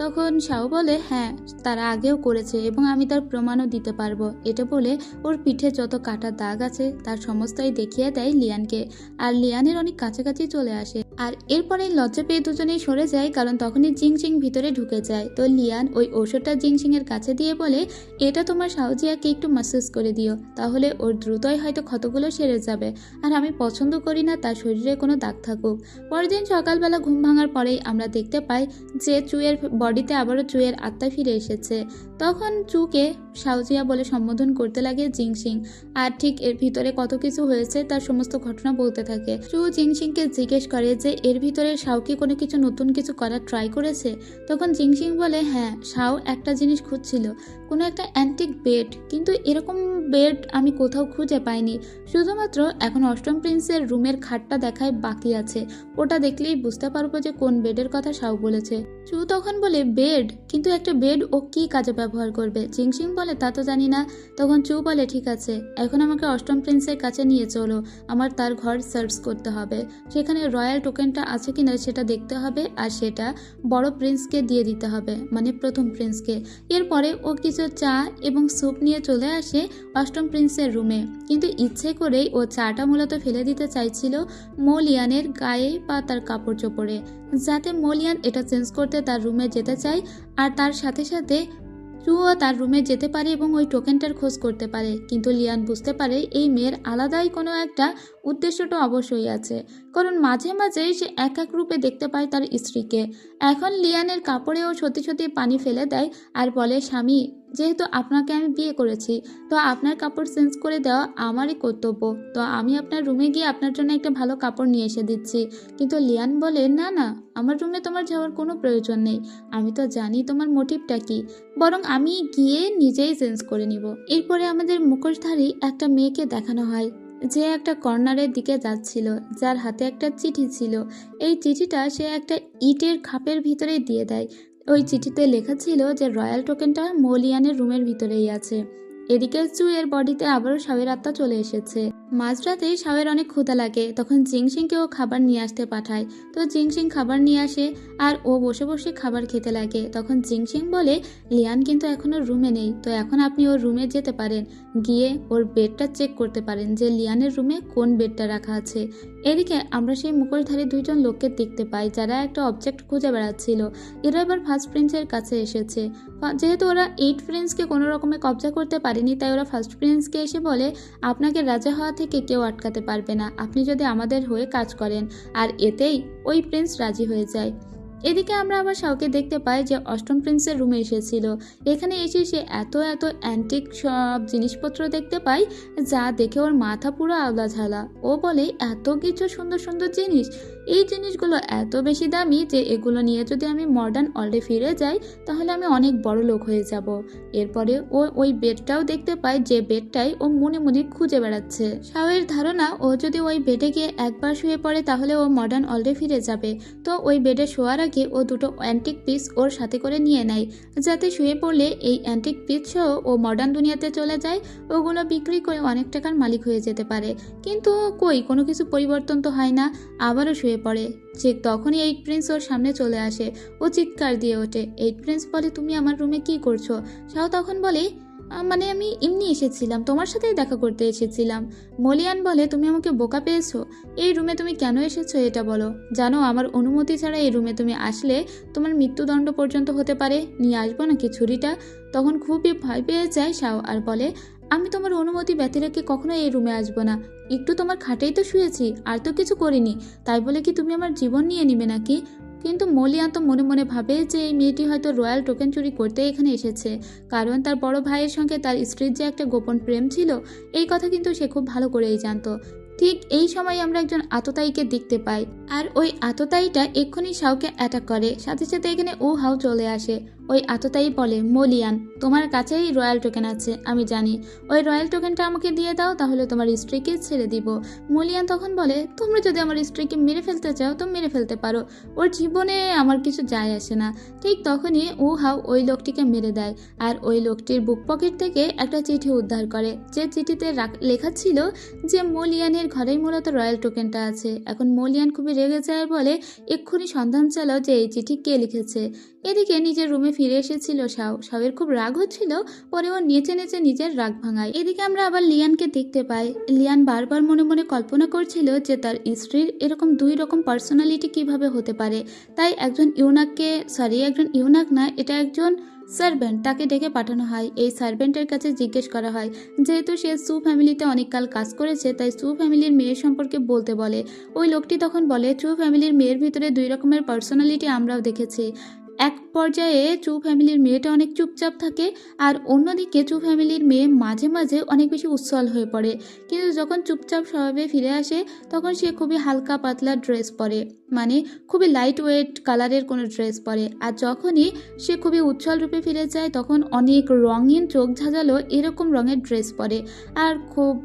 তখন শাও বলে, হ্যাঁ, তারা আগেও করেছে এবং আমি তার প্রমাণও দিতে পারবো। এটা বলে ওর পিঠে যত কাটা দাগ আছে তার সমস্তই দেখিয়ে দেয় লিয়ানকে। আর লিয়ানের অনেক কাছাকাছি চলে আসে আর এরপরে লজ্জা পেয়ে দুজনেই সরে যায়, কারণ তখনই জিংসিং ভিতরে ঢুকে যায়। তো লিয়ান ওই ঔষধটা জিংসিং এর কাছে দিয়ে বলে, এটা তোমার শাওজিয়াকে একটু ম্যাসাজ করে দিও, তাহলে ওর দ্রুতই হয়তো ক্ষতগুলো সেরে যাবে। আর আমি পছন্দ করি না তার শরীরে কোনো দাগ থাকুক। পরের দিন সকালবেলা ঘুম ভাঙার পরেই আমরা দেখতে পাই যে চুয়ের বডিতে আবারও চুয়ের আত্মা ফিরে এসেছে। তখন চুকে শাওজিয়া বলে সম্বোধন করতে লাগে জিংসিং, আর ঠিক এর ভিতরে কত কিছু হয়েছে তার সমস্ত ঘটনা বলতে থাকে। চু জিংসিংকে জিজ্ঞেস করে যে এর ভিতরে শাও কি কোনো কিছু নতুন কিছু করার ট্রাই করেছে? তখন জিংসিং বলে, হ্যাঁ, শাও একটা জিনিস খুঁজছিল, কোনো একটা অ্যান্টিক বেড, কিন্তু এরকম বেড আমি কোথাও খুঁজে পাইনি। শুধুমাত্র এখন অষ্টম প্রিন্সের রুমের খাটটা দেখায় বাকি আছে, ওটা দেখলেই বুঝতে পারবো যে কোন বেডের কথা শাও বলেছে। চু তখন বলে, বেড? কিন্তু একটা বেড ও কি কাজে ব্যবহার করবে? জিংসিং বলে, তা তো জানি না। তখন চু বলে, ঠিক আছে, এখন আমাকে অষ্টম প্রিন্সের কাছে নিয়ে চলো, আমার তার ঘর সার্চ করতে হবে, সেখানে রয়্যাল টোকেনটা আছে কিনা সেটা দেখতে হবে, আর সেটা বড় প্রিন্সকে দিয়ে দিতে হবে, মানে প্রথম প্রিন্সকে। এরপরে ও কিছু চা এবং স্যুপ নিয়ে চলে আসে অষ্টম প্রিন্সের রুমে, কিন্তু ইচ্ছে করেই ও চাটা মূলত ফেলে দিতে চাইছিল মোলিয়ানের গায়ে বা তার কাপড় চোপড়ে, যাতে মোলিয়ান এটা চেঞ্জ করতে তার রুমে যেতে চায় আর তার সাথে সাথে চুও তার রুমে যেতে পারে এবং ওই টোকেনটার খোঁজ করতে পারে। কিন্তু লিয়ান বুঝতে পারে এই মেয়ের আলাদাই কোনো একটা উদ্দেশ্যটা অবশ্যই আছে, কারণ মাঝে মাঝে সে এক এক রূপে দেখতে পায় তার স্ত্রীকে। এখন লিয়ানের কাপড়েও সত্যি সত্যি পানি ফেলে দেয় আর বলে, স্বামী, যেহেতু আপনাকে আমি বিয়ে করেছি, তো আপনার কাপড় চেঞ্জ করে দেওয়া আমারই কর্তব্য, তো আমি আপনার রুমে গিয়ে আপনার জন্য একটা ভালো কাপড় নিয়ে এসে দিচ্ছি। কিন্তু লিয়ান বলে, না না, আমার রুমে তোমার যাওয়ার কোনো প্রয়োজন নেই, আমি তো জানি তোমার মোটিভটা কি, বরং আমি গিয়ে নিজেই চেঞ্জ করে নিব। এরপরে আমাদের মুখোশধারী একটা মেয়েকে দেখানো হয় যে একটা কর্নারের দিকে যাচ্ছিল, যার হাতে একটা চিঠি ছিল। এই চিঠিটা সে একটা ইটের খাপের ভিতরে দিয়ে দেয়। ওই চিঠিতে লেখা ছিল যে রয়্যাল টোকেনটা মোলিয়ানের রুমের ভিতরেই আছে। এদিকে জুয়ের বডিতে আবারও শাওয়ের আত্মা চলে এসেছে। মাঝরাতে শাওয়ের অনেক ক্ষুধা লাগে, তখন জিংসিংকে ও খাবার নিয়ে আসতে পাঠায়। তো জিংসিং খাবার নিয়ে আসে আর ও বসে বসে খাবার খেতে লাগে। তখন জিংসিং বলে, লিয়ান কিন্তু এখনো রুমে নেই, তো এখন আপনি ওর রুমে যেতে পারেন, গিয়ে ওর বেডটা চেক করতে পারেন যে লিয়ানের রুমে কোন বেডটা রাখা আছে। এদিকে আমরা সেই মুখোশধারী দুইজন লোককে দেখতে পাই যারা একটা অবজেক্ট খুঁজে বেড়াচ্ছিল। এরা এবার ফার্স্ট প্রিন্সের কাছে এসেছে। যেহেতু ওরা 8 প্রিন্সকে কোনো রকমে কবজা করতে পারেনি, তাই ওরা ফার্স্ট প্রিন্সকে এসে বলে, আপনাকে রাজা হওয়া থেকে কেউ আটকাতে পারবে না, আপনি যদি আমাদের হয়ে কাজ করেন। আর এতেই ওই প্রিন্স রাজি হয়ে যায়। এদিকে আমরা আবার শাওকে দেখতে পাই যে অষ্টম প্রিন্সের রুমে এসেছিল। এখানে এসে সে এত অ্যান্টিক সব জিনিসপত্র দেখতে পাই যা দেখে ওর মাথা পুরো আওলা ঝালা। ও বলে, এত কিছু সুন্দর সুন্দর জিনিস, এই জিনিসগুলো এত বেশি দামি যে এগুলো নিয়ে যদি আমি মডার্ন ওয়ার্ল্ডে ফিরে যাই তাহলে আমি অনেক বড় লোক হয়ে যাব। এরপরে ও ওই বেডটাও দেখতে পায় যে বেডটাই ও মনে মনে খুঁজে বেড়াচ্ছে। শাওয়ের ধারণা ও যদি ওই বেডে গিয়ে একবার শুয়ে পড়ে তাহলে ও মডার্ন ওয়ার্ল্ডে ফিরে যাবে। তো ওই বেডে শোয়ার আগে ও দুটো অ্যান্টিক পিস ওর সাথে করে নিয়ে নেয়, যাতে শুয়ে পড়লে এই অ্যান্টিক পিস সহ ও মডার্ন দুনিয়াতে চলে যায়, ওগুলো বিক্রি করে অনেক টাকার মালিক হয়ে যেতে পারে। কিন্তু কই কোনো কিছু পরিবর্তন তো হয় না, আবারও শুয়ে পড়ে। ঠিক তখনই 8 প্রিন্স ওর সামনে চলে আসে। ও চিৎকার দিয়ে ওঠে। 8 প্রিন্স বলে, তুমি আমার রুমে কি করছো? শাও তখন বলে, মানে আমি এমনি এসেছিলাম, তোমার সাথেই দেখা করতে এসেছিলাম। মলিয়ান বলে, তুমি আমাকে বোকা পেয়েছো? এই রুমে তুমি কেন এসেছো এটা বলো। জানো আমার অনুমতি ছাড়া এই রুমে তুমি আসলে তোমার মৃত্যুদণ্ড পর্যন্ত হতে পারে। নিয়ে আসবো নাকি ছুরিটা? তখন খুবই ভয় পেয়ে যায় শাও আর বলে, আমি তোমার অনুমতি ব্যতি রেখে কখনো এই রুমে আসবো না। একটু তোমার খাটেই তো শুয়েছি, আর তো কিছু করিনি, তাই বলে কি তুমি আমার জীবন নিয়ে নিবে নাকি? কিন্তু মলিয়ান তো মনে মনে ভাবে যে এই মেয়েটি হয়তো রয়্যাল টোকেন চুরি করতে এখানে এসেছে, কারণ তার বড় ভাইয়ের সঙ্গে তার স্ত্রীর যে একটা গোপন প্রেম ছিল এই কথা কিন্তু সে খুব ভালো করেই জানতো। ঠিক এই সময় আমরা একজন আততায়ীকে দেখতে পাই, আর ওই আততায়ীটা এক্ষুনি শাওকে অ্যাটাক করে। সাথে সাথে এখানে ও হাও চলে আসে। ওই আততায়ী বলে, মলিয়ান তোমার কাছেই রয়্যাল টোকেন আছে আমি জানি, ওই রয়্যাল টোকেনটা আমাকে দিয়ে দাও, তাহলে তোমার স্ত্রীকে ছেড়ে দিব। মলিয়ান তখন বলে, তোমরা যদি আমার স্ত্রীকে মেরে ফেলতে চাও তো মেরে ফেলতে পারো, ওর জীবনে আমার কিছু যায় আসে না। ঠিক তখনই ও হাও ওই লোকটিকে মেরে দেয়, আর ওই লোকটির বুক পকেট থেকে একটা চিঠি উদ্ধার করে, যে চিঠিতে লেখা ছিল যে মলিয়ানের ঘরেই মূলত রয়্যাল টোকেনটা আছে। এখন মলিয়ান খুবই রেগে যায় আর বলে, এক্ষুনি সন্ধান চালাও যে এই চিঠি কে লিখেছে। এদিকে নিজের রুমে ফিরে এসেছিল শাওয়ের খুব রাগ হচ্ছিল, পরে ও নেচে নেচে নিজের রাগ ভাঙায়। এদিকে আমরা আবার লিয়ানকে দেখতে পাই। লিয়ান বারবার মনে মনে কল্পনা করছিল যে তার স্ত্রীর এরকম 2 রকম পার্সোনালিটি কিভাবে হতে পারে। তাই একজন ইউনাক না, এটা একজন সার্ভেন্ট, তাকে ডেকে পাঠানো হয়। এই সার্ভেন্টের কাছে জিজ্ঞেস করা হয়, যেহেতু সে সু ফ্যামিলিতে অনেক কাল কাজ করেছে তাই সু ফ্যামিলির মেয়ের সম্পর্কে বলতে বলে। ওই লোকটি তখন বলে, সু ফ্যামিলির মেয়ের ভিতরে 2 রকমের পার্সোনালিটি আমরাও দেখেছি। এক পর্যায়ে চু ফ্যামিলির মেয়েটা অনেক চুপচাপ থাকে, আর অন্যদিকে চু ফ্যামিলির মেয়ে মাঝে মাঝে অনেক বেশি উচ্ছল হয়ে পড়ে, কিন্তু যখন চুপচাপ স্বভাবে ফিরে আসে তখন সে খুবই হালকা পাতলা ড্রেস পরে, মানে খুবই লাইট ওয়েট কালারের কোনো ড্রেস পরে। আর যখনই সে খুবই উচ্ছল রূপে ফিরে যায় তখন অনেক রঙিন চোখ ঝাঁঝালো এরকম রঙের ড্রেস পরে, আর খুব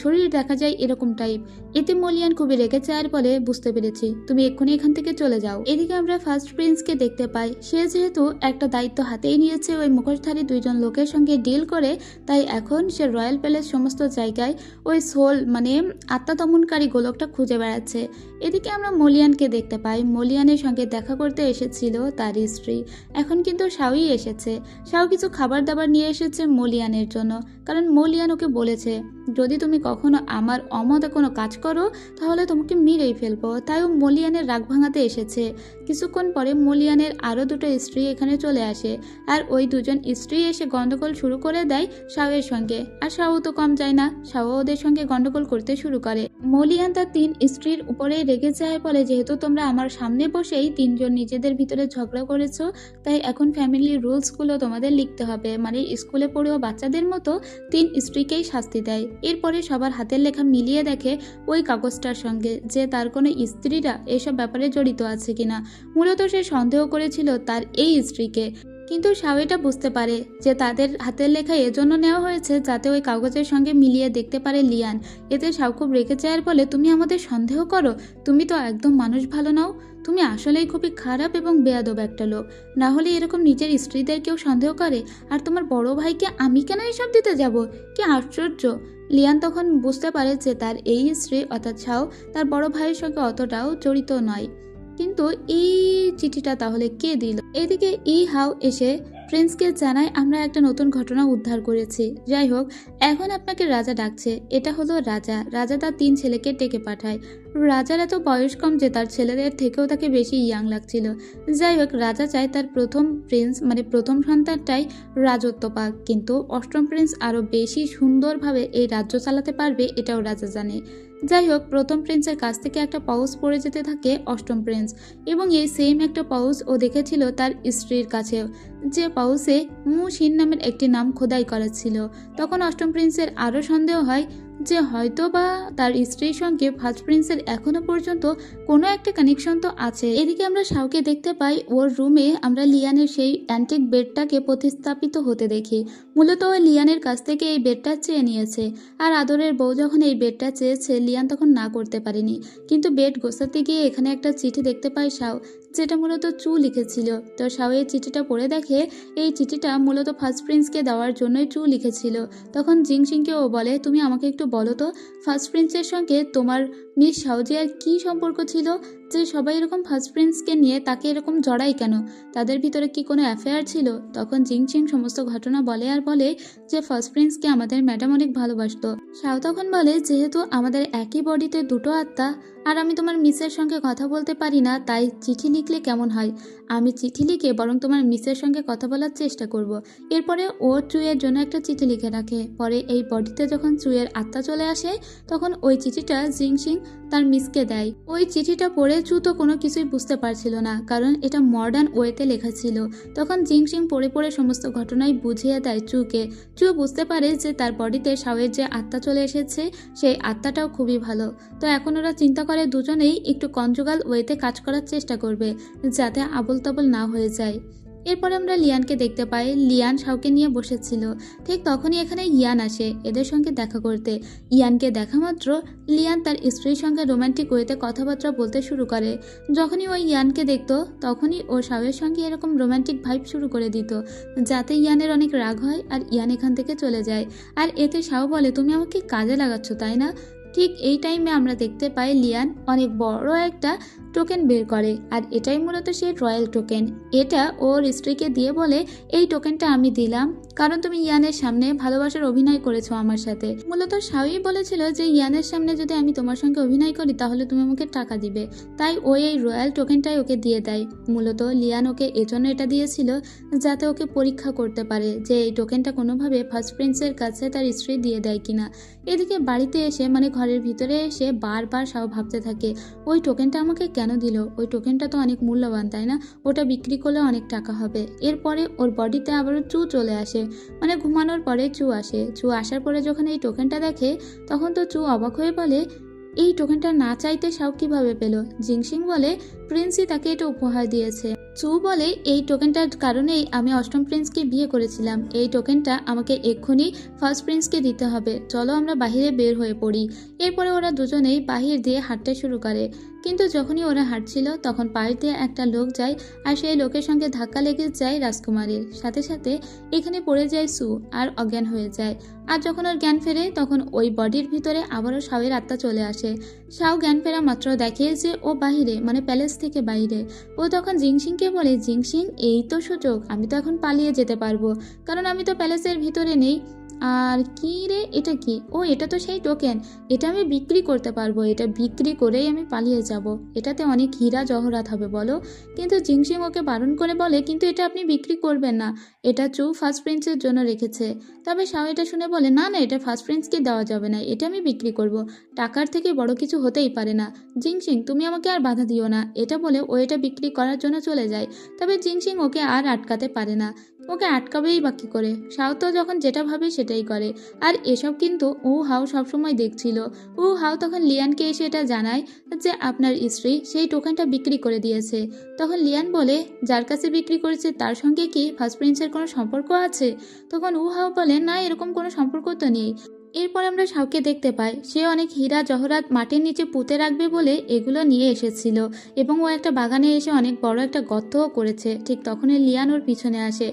শরীর দেখা যায় এরকম টাইপ। এতে মলিয়ান খুবই রেগে যায় আর বলে, বুঝতে পেরেছি, তুমি এক্ষুনি এখান থেকে চলে যাও। এদিকে আমরা ফার্স্ট প্রিন্সকে দেখতে পাই। সে যেহেতু একটা দায়িত্ব হাতেই নিয়েছে ওই মুখোশধারী 2 জন লোকের সঙ্গে ডিল করে, তাই এখন সে রয়্যাল প্যালেস সমস্ত জায়গায় ওই সোল মানে আত্মা দমনকারী গোলকটা খুঁজে বেড়াচ্ছে। এদিকে আমরা মলিয়ানকে দেখতে পাই। মলিয়ানের সঙ্গে দেখা করতে এসেছিল তার স্ত্রী, এখন কিন্তু শাওই এসেছে। শাও কিছু খাবার দাবার নিয়ে এসেছে মলিয়ানের জন্য, কারণ মলিয়ান ওকে বলেছে যদি তুমি কখনো আমার অমতে কোনো কাজ করো তাহলে তোমাকে মেরেই ফেলবো। তাই ও মলিয়ানের রাগ ভাঙাতে এসেছে। কিছুক্ষণ পরে মলিয়ানের আরও 2টো স্ত্রী এখানে চলে আসে, আর ওই 2 জন স্ত্রী এসে গন্ডগোল শুরু করে দেয় শাওয়ের সঙ্গে। আর শাও তো কম যায় না, শাও ওদের সঙ্গে গন্ডগোল করতে শুরু করে। মলিয়ান তার 3 স্ত্রীর উপরে রেগে যায়, বলে যেহেতু তোমরা আমার সামনে বসেই 3 জন নিজেদের ভিতরে ঝগড়া করেছো, তাই এখন ফ্যামিলির রুলসগুলো তোমাদের লিখতে হবে। মানে স্কুলে পড়ুয়া বাচ্চাদের মতো 3 স্ত্রীকেই শাস্তি দেয়। এরপরে সবার হাতের লেখা মিলিয়ে দেখে ওই কাগজটার সঙ্গে যে তার কোনো স্ত্রীরা এসব ব্যাপারে জড়িত আছে কিনা। মূলত সে সন্দেহ করেছিল তার এই স্ত্রীকে, কিন্তু শাও এটা বুঝতে পারে যে তাদের হাতের লেখা এজন্য নেওয়া হয়েছে যাতে ওই কাগজের সঙ্গে মিলিয়ে দেখতে পারে লিয়ান। এতে শাও খুব রেগে যায় আর বলে, তুমি আমাদের সন্দেহ করো, তুমি তো একদম মানুষ ভালো নাও, তুমি আসলেই খুবই খারাপ এবং বেয়াদব একটা লোক। না হলে এরকম নিজের স্ত্রীদের কেউ সন্দেহ করে, আর তোমার বড় ভাইকে আমি কেন এসব দিতে যাব? কি আশ্চর্য। লিয়ান তখন বুঝতে পারে যে তার এই স্ত্রী অর্থাৎ ছাও তার বড় ভাইয়ের সঙ্গে অতটাও জড়িত নয়। কিন্তু এই চিঠিটা তাহলে কে দিল? এদিকে ই হাও এসে প্রিন্সকে জানায়, আমরা একটা নতুন ঘটনা উদ্ধার করেছি। যাই হোক, এখন আপনাকে রাজা ডাকছে। এটা হলো রাজা। রাজা তার 3 ছেলেকে ডেকে পাঠায়। রাজার এত বয়স কম যে তার ছেলেদের থেকেও তাকে বেশি ইয়াং লাগছিল। যাই হোক, রাজা চায় তার প্রথম প্রিন্স মানে প্রথম সন্তানটাই রাজত্ব পাক, কিন্তু অষ্টম প্রিন্স আরও বেশি সুন্দরভাবে এই রাজ্য চালাতে পারবে এটাও রাজা জানে। যাই হোক, প্রথম প্রিন্সের কাছ থেকে একটা পাউচ পড়ে যেতে থাকে অষ্টম প্রিন্স, এবং এই সেম একটা পাউচ ও দেখেছিল তার স্ত্রীর কাছেও, যে পাউচে মুশিন নামের একটি নাম খোদাই করা ছিল। তখন অষ্টম প্রিন্সের আরও সন্দেহ হয় যে হয়তো বা তার স্ত্রীর সঙ্গে ফার্স্ট প্রিন্সের এখনো পর্যন্ত কোনো একটা কানেকশন তো আছে। এদিকে আমরা শাওকে দেখতে পাই, ওর রুমে আমরা লিয়ানের সেই অ্যান্টিক বেডটাকে প্রতিস্থাপিত হতে দেখি। মূলত ওই লিয়ানের কাছ থেকে এই বেডটা চেয়ে নিয়েছে, আর আদরের বউ যখন এই বেডটা চেয়েছে লিয়ান তখন না করতে পারেনি। কিন্তু বেড গোছাতে গিয়ে এখানে একটা চিঠি দেখতে পায় শাও, যেটা মূলত চু লিখেছিল। তো শাও এই চিঠিটা পড়ে দেখে এই চিঠিটা মূলত ফার্স্ট প্রিন্সকে দেওয়ার জন্যই চু লিখেছিল। তখন জিংসিংকে ও বলে, তুমি আমাকে একটু বলো তো, ফার্স্ট প্রিন্সের সঙ্গে তোমার মিস শাওজিয়ার কী সম্পর্ক ছিল, যে সবাই এরকম ফার্স্ট প্রিন্সকে নিয়ে তাকে এরকম জড়াই কেন? তাদের ভিতরে কি কোনো অ্যাফেয়ার ছিল? তখন জিংসিং সমস্ত ঘটনা বলে আর বলে যে ফার্স্ট প্রিন্সকে আমাদের ম্যাডাম অনেক ভালোবাসতো। শাও তখন বলে, যেহেতু আমাদের একই বডিতে দুটো আত্মা, আর আমি তোমার মিসের সঙ্গে কথা বলতে পারি না, তাই চিঠি লিখলে কেমন হয়? আমি চিঠি লিখে বরং তোমার মিসের সঙ্গে কথা বলার চেষ্টা করব। এরপরে ও চুয়ের জন্য একটা চিঠি লিখে রাখে। পরে এই বডিতে যখন চুয়ের আত্মা চলে আসে, তখন ওই চিঠিটা জিংসিং তার মিসকে দেয়। ওই চিঠিটা পড়ে চু তো কোনো কিছুই বুঝতে পারছিল না, কারণ এটা মডার্ন ওয়েতে লেখা ছিল। তখন জিংসিং পড়ে পড়ে সমস্ত ঘটনাই বুঝিয়ে দেয় চুকে। চু বুঝতে পারে যে তার বডিতে শাওয়ের যে আত্মা চলে এসেছে সেই আত্মাটাও খুবই ভালো। তো এখন ওরা চিন্তা করে দুজনেই একটু কনজুগাল ওয়েতে কাজ করার চেষ্টা করবে, যাতে আবল তাবল না হয়ে যায়। এরপর আমরা লিয়ানকে দেখতে পাই। লিয়ান শাওকে নিয়ে বসেছিল। ঠিক তখনই এখানে ইয়ান আসে এদের সঙ্গে দেখা করতে। ইয়ানকে দেখা মাত্র লিয়ান তার স্ত্রীর সঙ্গে রোমান্টিক ওয়েতে কথাবার্তা বলতে শুরু করে। যখনই ওই ইয়ানকে দেখতো তখনই ও শাওয়ের সঙ্গে এরকম রোমান্টিক ভাইব শুরু করে দিত, যাতে ইয়ানের অনেক রাগ হয় আর ইয়ান এখান থেকে চলে যায়। আর এতে শাও বলে, তুমি আমাকে কাজে লাগাচ্ছ তাই না? ঠিক এই টাইমে আমরা দেখতে পাই লিয়ান অনেক বড় একটা টোকেন বের করে, আর এটাই মূলত সেই রয়্যাল টোকেন। এটা ওর স্ত্রীকে দিয়ে বলে, এই টোকেনটা আমি দিলাম কারণ তুমি ইয়ানের সামনে ভালোবাসার অভিনয় করেছো আমার সাথে। মূলত শাওই বলেছিল যে ইয়ানের সামনে যদি আমি তোমার সঙ্গে অভিনয় করি তাহলে তুমি আমাকে টাকা দিবে, তাই ও এই রয়্যাল টোকেনটাই ওকে দিয়ে দেয়। মূলত লিয়ান ওকে এজন্য এটা দিয়েছিল যাতে ওকে পরীক্ষা করতে পারে যে এই টোকেনটা কোনোভাবে ফার্স্ট প্রিন্সের কাছে তার স্ত্রী দিয়ে দেয় কিনা। এদিকে বাড়িতে এসে মানে ঘরের ভিতরে এসে বারবার শাও ভাবতে থাকে, ওই টোকেনটা আমাকে কেন দিল? ওই টোকেনটা তো অনেক মূল্যবান তাই না? ওটা বিক্রি করলে অনেক টাকা হবে। এরপরে ওর বডিতে আবারও চু চলে আসে, মানে ঘুমানোর পরে চু আসে। চু আসার পরে যখন এই টোকেনটা দেখে তখন তো চু অবাক হয়ে বলে, এই টোকেনটা না চাইতে শাও কিভাবে পেল? জিংসিং বলে, প্রিন্সই তাকে এটা উপহার দিয়েছে। চু বলে, এই টোকেনটার কারণেই আমি অষ্টম প্রিন্সকে বিয়ে করেছিলাম। এই টোকেনটা আমাকে এক্ষুনি ফার্স্ট প্রিন্সকে দিতে হবে। চলো আমরা বাহিরে বের হয়ে পড়ি। এরপরে ওরা দুজনেই বাহির দিয়ে হাঁটতে শুরু করে। কিন্তু যখনই ওরা হাঁটছিল তখন পাশ দিয়ে একটা লোক যায়, আর সেই লোকের সঙ্গে ধাক্কা লেগে যায় রাজকুমারীর। সাথে সাথে এখানে পড়ে যায় সু আর অজ্ঞান হয়ে যায়। আর যখন ওর জ্ঞান ফেরে তখন ওই বডির ভিতরে আবারও শাওয়ের আত্মা চলে আসে। শাও জ্ঞান ফেরা মাত্র দেখে যে ও বাহিরে মানে প্যালেস থেকে বাইরে। ও তখন জিংসিংকে বলে, জিংসিং এই তো সুযোগ, আমি তো এখন পালিয়ে যেতে পারবো, কারণ আমি তো প্যালেসের ভিতরে নেই। আর কি রে, এটা কি? ও এটা তো সেই টোকেন, এটা আমি বিক্রি করতে পারবো, এটা বিক্রি করেই আমি পালিয়ে যাব, এটাতে অনেক হীরা জহরাত হবে বলো। কিন্তু জিংসিং ওকে বারণ করে বলে, কিন্তু এটা আপনি বিক্রি করবেন না, এটা চু ফার্স্ট প্রিন্সের জন্য রেখেছে। তবে শাও এটা শুনে বলে, না না, এটা ফার্স্ট প্রিন্সকে দেওয়া যাবে না, এটা আমি বিক্রি করব, টাকার থেকে বড় কিছু হতেই পারে না। জিংসিং তুমি আমাকে আর বাধা দিও না, এটা বলে ও এটা বিক্রি করার জন্য চলে যায়। তবে জিংসিং ওকে আর আটকাতে পারে না, ওকে আটকাবেই বা কী করে? শাও তো যখন যেটা ভাবে সেটাই করে। আর এসব কিন্তু উ হাও সবসময় দেখছিল। উ হাও তখন লিয়ানকে এসে এটা জানায় যে আপনার স্ত্রী সেই টোকেনটা বিক্রি করে দিয়েছে। তখন লিয়ান বলে, যার কাছে বিক্রি করেছে তার সঙ্গে কি ফার্স্ট প্রিন্সের কোনো সম্পর্ক আছে? তখন উ হাও বলে, না, এরকম কোনো সম্পর্ক তো নেই। এরপর আমরা শাওকে দেখতে পাই সে অনেক হীরা জহরাত মাটির নিচে পুঁতে রাখবে বলে এগুলো নিয়ে এসেছিল এবং ও একটা বাগানে এসে অনেক বড় একটা গর্তও করেছে। ঠিক তখনই লিয়ান ওর পিছনে আসে।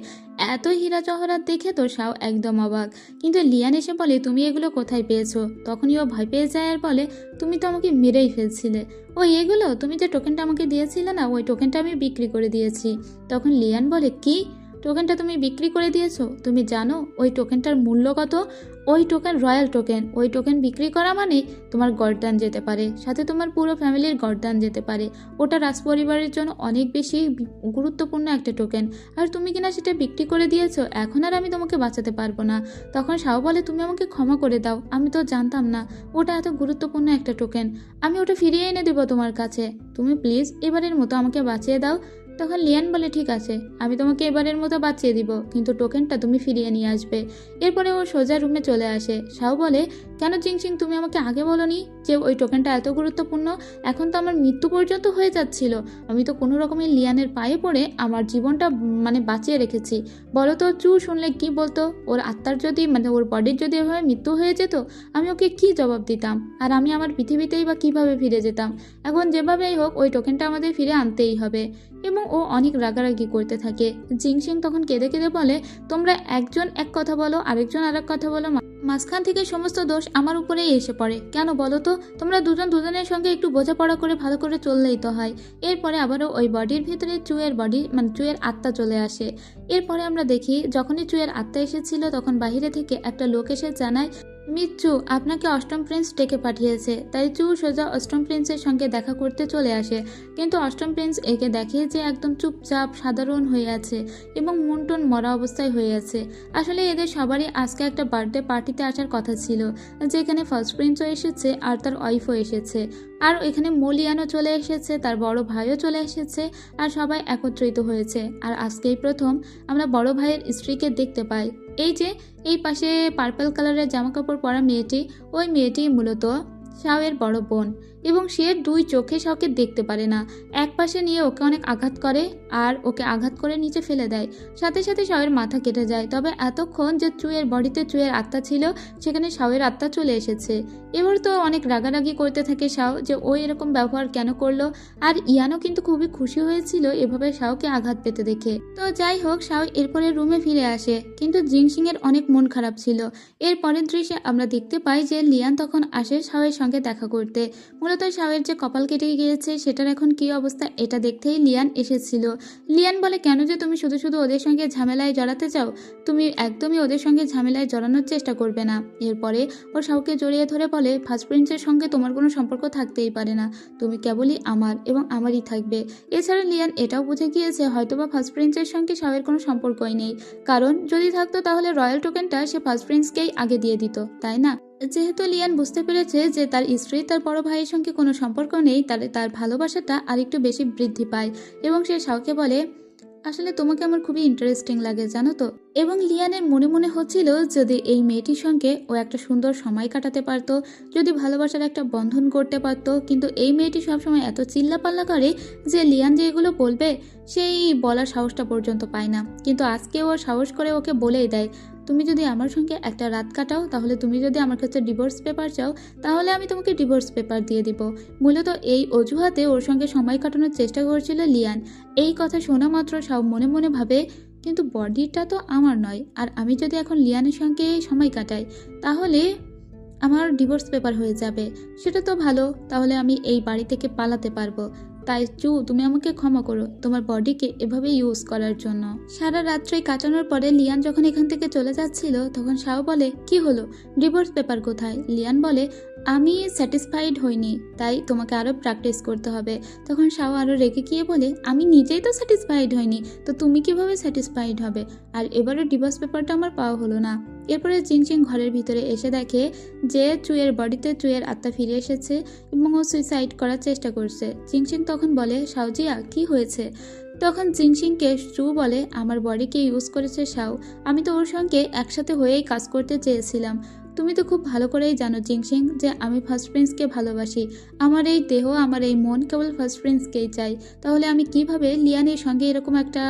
এত হীরা জহরাত দেখে তো শাও একদম অবাক, কিন্তু লিয়ান এসে বলে তুমি এগুলো কোথায় পেয়েছো? তখনই ও ভয় পেয়ে যায় আর বলে তুমি তো আমাকে মেরেই ফেলছিলে। ও এগুলো তুমি যে টোকেনটা আমাকে দিয়েছিলে না, ওই টোকেনটা আমি বিক্রি করে দিয়েছি। তখন লিয়ান বলে কি, টোকেনটা তুমি বিক্রি করে দিয়েছো? তুমি জানো ওই টোকেনটার মূল্য কত? ওই টোকেন রয়্যাল টোকেন, ওই টোকেন বিক্রি করা মানে তোমার গর্দান যেতে পারে, সাথে তোমার পুরো ফ্যামিলির গর্দান যেতে পারে। ওটা রাজপরিবারের জন্য অনেক বেশি গুরুত্বপূর্ণ একটা টোকেন, আর তুমি কিনা সেটা বিক্রি করে দিয়েছো। এখন আর আমি তোমাকে বাঁচাতে পারবো না। তখন শাও বলে তুমি আমাকে ক্ষমা করে দাও, আমি তো জানতাম না ওটা এত গুরুত্বপূর্ণ একটা টোকেন। আমি ওটা ফিরিয়ে এনে দেবো তোমার কাছে, তুমি প্লিজ এবারের মতো আমাকে বাঁচিয়ে দাও। তখন লিয়ান বলে ঠিক আছে, আমি তোমাকে এবারের মতো বাঁচিয়ে দিব, কিন্তু টোকেনটা তুমি ফিরিয়ে নিয়ে আসবে। এরপরে ও সোজা রুমে চলে আসে। শাও বলে কেন জিংচিং তুমি আমাকে আগে বলোনি যে ওই টোকেনটা এত গুরুত্বপূর্ণ? এখন তো আমার মৃত্যু পর্যন্ত হয়ে যাচ্ছিল, আমি তো কোনো রকমের লিয়ানের পায়ে পড়ে আমার জীবনটা বাঁচিয়ে রেখেছি। বলো তো চু শুনলে কি বলতো? ওর আত্মার যদি ওর বডির যদি এভাবে মৃত্যু হয়ে যেত, আমি ওকে কি জবাব দিতাম? আর আমি আমার পৃথিবীতেই বা কিভাবে ফিরে যেতাম? এখন যেভাবেই হোক ওই টোকেনটা আমাদের ফিরে আনতেই হবে। এবং ও অনেক রাগারাগি করতে থাকে। জিংসিং তখন কেঁদে কেঁদে বলে তোমরা একজন এক কথা বলো, আরেকজন আরেক কথা বলো, মাঝখান থেকে সমস্ত দোষ আমার উপরেই এসে পড়ে। কেন বলো তো? তোমরা দুজন দুজনের সঙ্গে একটু বোঝাপড়া করে ভালো করে চললেই তো হয়। এরপরে আবারও ওই বডির ভিতরে চুয়ের বডি চুয়ের আত্মা চলে আসে। এরপরে আমরা দেখি যখনই চুয়ের আত্মা এসেছিল তখন বাহিরে থেকে একটা লোক এসে জানায় মিচ্ছু আপনাকে অষ্টম প্রিন্স ডেকে পাঠিয়েছে। তাই চু সোজা অষ্টম প্রিন্সের সঙ্গে দেখা করতে চলে আসে, কিন্তু অষ্টম প্রিন্স একে দেখে যে একদম চুপচাপ সাধারণ হয়ে আছে এবং মনটন মরা অবস্থায় হয়ে আছে। আসলে এদের সবারই আজকে একটা বার্থডে পার্টিতে আসার কথা ছিল, যেখানে ফার্স্ট প্রিন্সও এসেছে আর তার ওয়াইফও এসেছে, আর এখানে মলিয়ানও চলে এসেছে, তার বড় ভাইও চলে এসেছে, আর সবাই একত্রিত হয়েছে। আর আজকেই প্রথম আমরা বড় ভাইয়ের স্ত্রীকে দেখতে পাই। এই যে এই পাশে পার্পল কালারের জামা কাপড় পরা মেয়েটি, ওই মেয়েটি মূলত শাওয়ের বড় বোন, এবং সে দুই চোখে শাওকে দেখতে পারে না। এক পাশে নিয়ে ওকে অনেক আঘাত করে আর ওকে আঘাত করে নিচে ফেলে দেয়, সাথে সাথে শাওয়ের মাথা কেটে যায়। তবে এতক্ষণ যে চুয়ের বডিতে চুয়ের আত্মা ছিল, সেখানে শাওয়ের আত্মা চলে এসেছে। এবার তো অনেক রাগারাগি করতে থাকে শাও যে ও এরকম ব্যবহার কেন করলো। আর ইয়ানও কিন্তু খুবই খুশি হয়েছিল এভাবে শাওকে আঘাত পেতে দেখে। তো যাই হোক, শাও এরপরে রুমে ফিরে আসে, কিন্তু জিংসিং এর অনেক মন খারাপ ছিল। এর পরের দৃশ্যে আমরা দেখতে পাই যে লিয়ান তখন আসে শাওয়ের সঙ্গে দেখা করতে। মূলত শাওয়ের যে কপাল কেটে গিয়েছে সেটার এখন কি অবস্থা এটা দেখতেই লিয়ান এসেছিল। লিয়ান বলে কেন যে তুমি শুধু শুধু ওদের সঙ্গে ঝামেলায় জড়াতে চাও, তুমি একদমই ওদের সঙ্গে ঝামেলায় জড়ানোর চেষ্টা করবে না। এরপরে ও শাওকে জড়িয়ে ধরে বলে ফার্স্ট প্রিন্সের সঙ্গে তোমার কোনো সম্পর্ক থাকতেই পারে না, তুমি কেবলই আমার এবং আমারই থাকবে। এছাড়া লিয়ান এটাও বুঝে গিয়েছে হয়তোবা ফার্স্ট প্রিন্সের সঙ্গে শাওয়ের কোনো সম্পর্কই নেই, কারণ যদি থাকতো তাহলে রয়্যাল টোকেনটা সে ফার্স্ট প্রিন্সকেই আগে দিয়ে দিত, তাই না? যেহেতু লিয়ান বুঝতে পেরেছে যে তার স্ত্রী তার বড় ভাইয়ের সঙ্গে কোনো সম্পর্ক নেই, তার ভালোবাসাটা আরেকটু বেশি বৃদ্ধি পায় এবং সে শাওকে বলে আসলে তোমাকে আমার খুবই ইন্টারেস্টিং লাগে জানো তো। এবং লিয়ানের মনে মনে হচ্ছিল যদি এই মেয়েটির সঙ্গে ও একটা সুন্দর সময় কাটাতে পারতো, যদি ভালোবাসার একটা বন্ধন করতে পারতো, কিন্তু এই মেয়েটি সবসময় এত চিল্লাপাল্লা করে যে লিয়ান যে এগুলো বলবে সেই বলার সাহসটা পর্যন্ত পায় না। কিন্তু আজকে ও সাহস করে ওকে বলেই দেয় তুমি যদি আমার সঙ্গে একটা রাত কাটাও, তাহলে তুমি যদি আমার কাছে ডিভোর্স পেপার চাও, তাহলে আমি তোমাকে ডিভোর্স পেপার দিয়ে দিব। মূলত এই অজুহাতে ওর সঙ্গে সময় কাটানোর চেষ্টা করছিল লিয়ান। এই কথা শোনা মাত্র শাও মনে মনে ভাবে কিন্তু বডিটা তো আমার নয়, আর আমি যদি এখন লিয়ানের সঙ্গে সময় কাটাই তাহলে আমার ডিভোর্স পেপার হয়ে যাবে, সেটা তো ভালো, তাহলে আমি এই বাড়ি থেকে পালাতে পারবো। তাই চু তুমি আমাকে ক্ষমা করো তোমার বডিকে এভাবে ইউজ করার জন্য। সারা রাত্রে কাটানোর পরে লিয়ান যখন এখান থেকে চলে যাচ্ছিল তখন শাও বলে কি হলো, ডিভোর্স পেপার কোথায়? লিয়ান বলে আমি স্যাটিসফাইড হইনি, তাই তোমাকে আরও প্র্যাকটিস করতে হবে। তখন শাও আরও রেগে গিয়ে বলে আমি নিজেই তো স্যাটিসফাইড হইনি, তো তুমি কিভাবে স্যাটিসফাইড হবে? আর এবারে ডিভোর্স পেপারটা আমার পাওয়া হলো না। এরপরে জিংচিং ঘরের ভিতরে এসে দেখে যে চুয়ের বডিতে চুয়ের আত্মা ফিরে এসেছে এবং ও সুইসাইড করার চেষ্টা করছে। জিংচিং তখন বলে শাওজিয়া কি হয়েছে? তখন জিংচিংকে চু বলে আমার বডিকে ইউজ করেছে শাও, আমি তো ওর সঙ্গে একসাথে হয়েই কাজ করতে চেয়েছিলাম, তুমি তো খুব ভালো করেই জানো জিংসিং যে আমি ফার্স্ট প্রিন্সকে ভালোবাসি। আমার এই দেহ, আমার এই মন কেবল ফার্স্ট প্রিন্সকেই চাই। তাহলে আমি কিভাবে লিয়ানের সঙ্গে এরকম একটা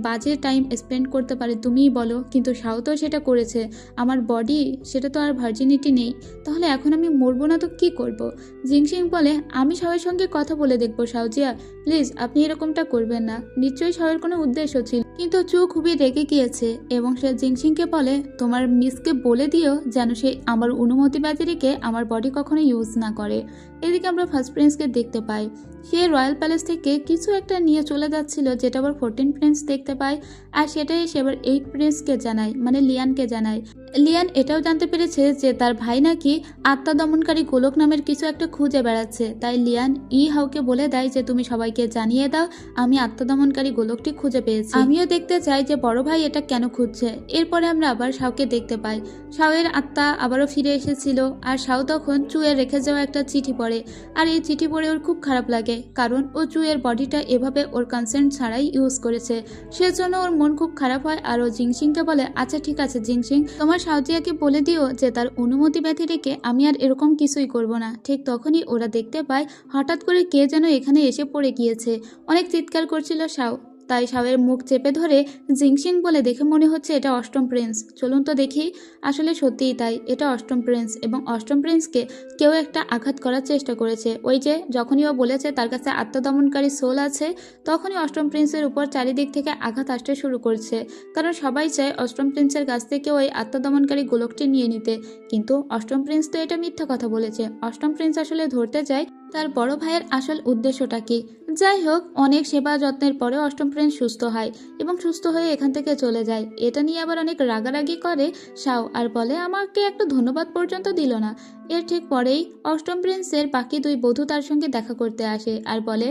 বাজে টাইম স্পেন্ড করতে পারি তুমিই বলো। কিন্তু শাও তো সেটা করেছে। আমার বডি, সেটা তো আর ভার্জিনিটি নেই। তাহলে এখন আমি মরবো না তো কি করব? জিংসিং বলে, আমি শাওয়ের সঙ্গে কথা বলে দেখবো শাওজিয়া, প্লিজ আপনি এরকমটা করবেন না। নিশ্চয়ই শাওয়ের কোনো উদ্দেশ্য ছিল। কিন্তু চু খুবই রেগে গিয়েছে এবং সে জিংসিংকে বলে, তোমার মিসকে বলে দিও যেন সে আমার অনুমতি ব্যতিরেকে আমার বডি কখনো ইউজ না করে। এদিকে আমরা ফার্স্ট প্রিন্সকে দেখতে পাই, সে রয়্যাল প্যালেস থেকে কিছু একটা নিয়ে চলে যাচ্ছিল, যেটা আবার 14 প্রিন্স দেখতে পায়। আর সেটাই সে আবার 8 প্রিন্সকে জানায়, লিয়ানকে জানায়। লিয়ান এটাও জানতে পেরেছে যে তার ভাই নাকি আত্মা দমনকারী গোলক নামের কিছু একটা খুঁজে বেড়াচ্ছে। তাই লিয়ান হাউকে বলে দেয় যে তুমি সবাইকে জানিয়ে দাও আমি আত্মা দমনকারী গোলকটি খুঁজে পেয়েছি। আমিও দেখতে চাই যে বড় ভাই এটা কেন খুঁজছে। এরপরে আমরা আবার শাওকে দেখতে পাই, শাওয়ের আত্মা আবারও ফিরে এসেছিল। আর শাও তখন চুয়ে রেখে যাওয়া একটা চিঠি পড়ে। আর এই চিঠি পড়ে ওর খুব খারাপ লাগে, কারণ ও চুয়ের বডিটা এভাবে ওর কনসেন্ট ছাড়াই ইউজ করেছে। সেজন্য ওর মন খুব খারাপ হয়। আর ও জিংসিংকে বলে, আচ্ছা ঠিক আছে জিংসিং, তোমার শাওজিয়াকে বলে দিও যে তার অনুমতি ব্যতি রেখে আমি আর এরকম কিছুই করব না। ঠিক তখনই ওরা দেখতে পায় হঠাৎ করে কে যেন এখানে এসে পড়ে গিয়েছে। অনেক চিৎকার করছিল শাও। তাই শাওয়ের মুখ চেপে ধরে জিংসিং বলে, দেখে মনে হচ্ছে এটা অষ্টম প্রিন্স, চলুন তো দেখি। আসলে সত্যিই তাই, এটা অষ্টম প্রিন্স। এবং অষ্টম প্রিন্সকে কেউ একটা আঘাত করার চেষ্টা করেছে। ওই যে যখনই ও বলেছে তার কাছে আত্মদমনকারী সোল আছে, তখনই অষ্টম প্রিন্সের উপর চারিদিক থেকে আঘাত আসতে শুরু করছে। কারণ সবাই চায় অষ্টম প্রিন্সের কাছ থেকে ওই আত্মদমনকারী গোলকটি নিয়ে নিতে। কিন্তু অষ্টম প্রিন্স তো এটা মিথ্যা কথা বলেছে। অষ্টম প্রিন্স আসলে ধরতে যায় তার বড় ভাইয়ের আসল উদ্দেশ্যটা কি। যাই হোক, অনেক সেবা যত্নের পরে অষ্টম প্রিন্স সুস্থ হয় এবং সুস্থ হয়ে এখান থেকে চলে যায়। এটা নিয়ে আবার অনেক রাগারাগি করে শাও, আর বলে আমাকে একটা ধন্যবাদ পর্যন্ত দিল না। এর ঠিক পরেই অষ্টম প্রিন্সের বাকি দুই বধূ তার সঙ্গে দেখা করতে আসে আর বলে,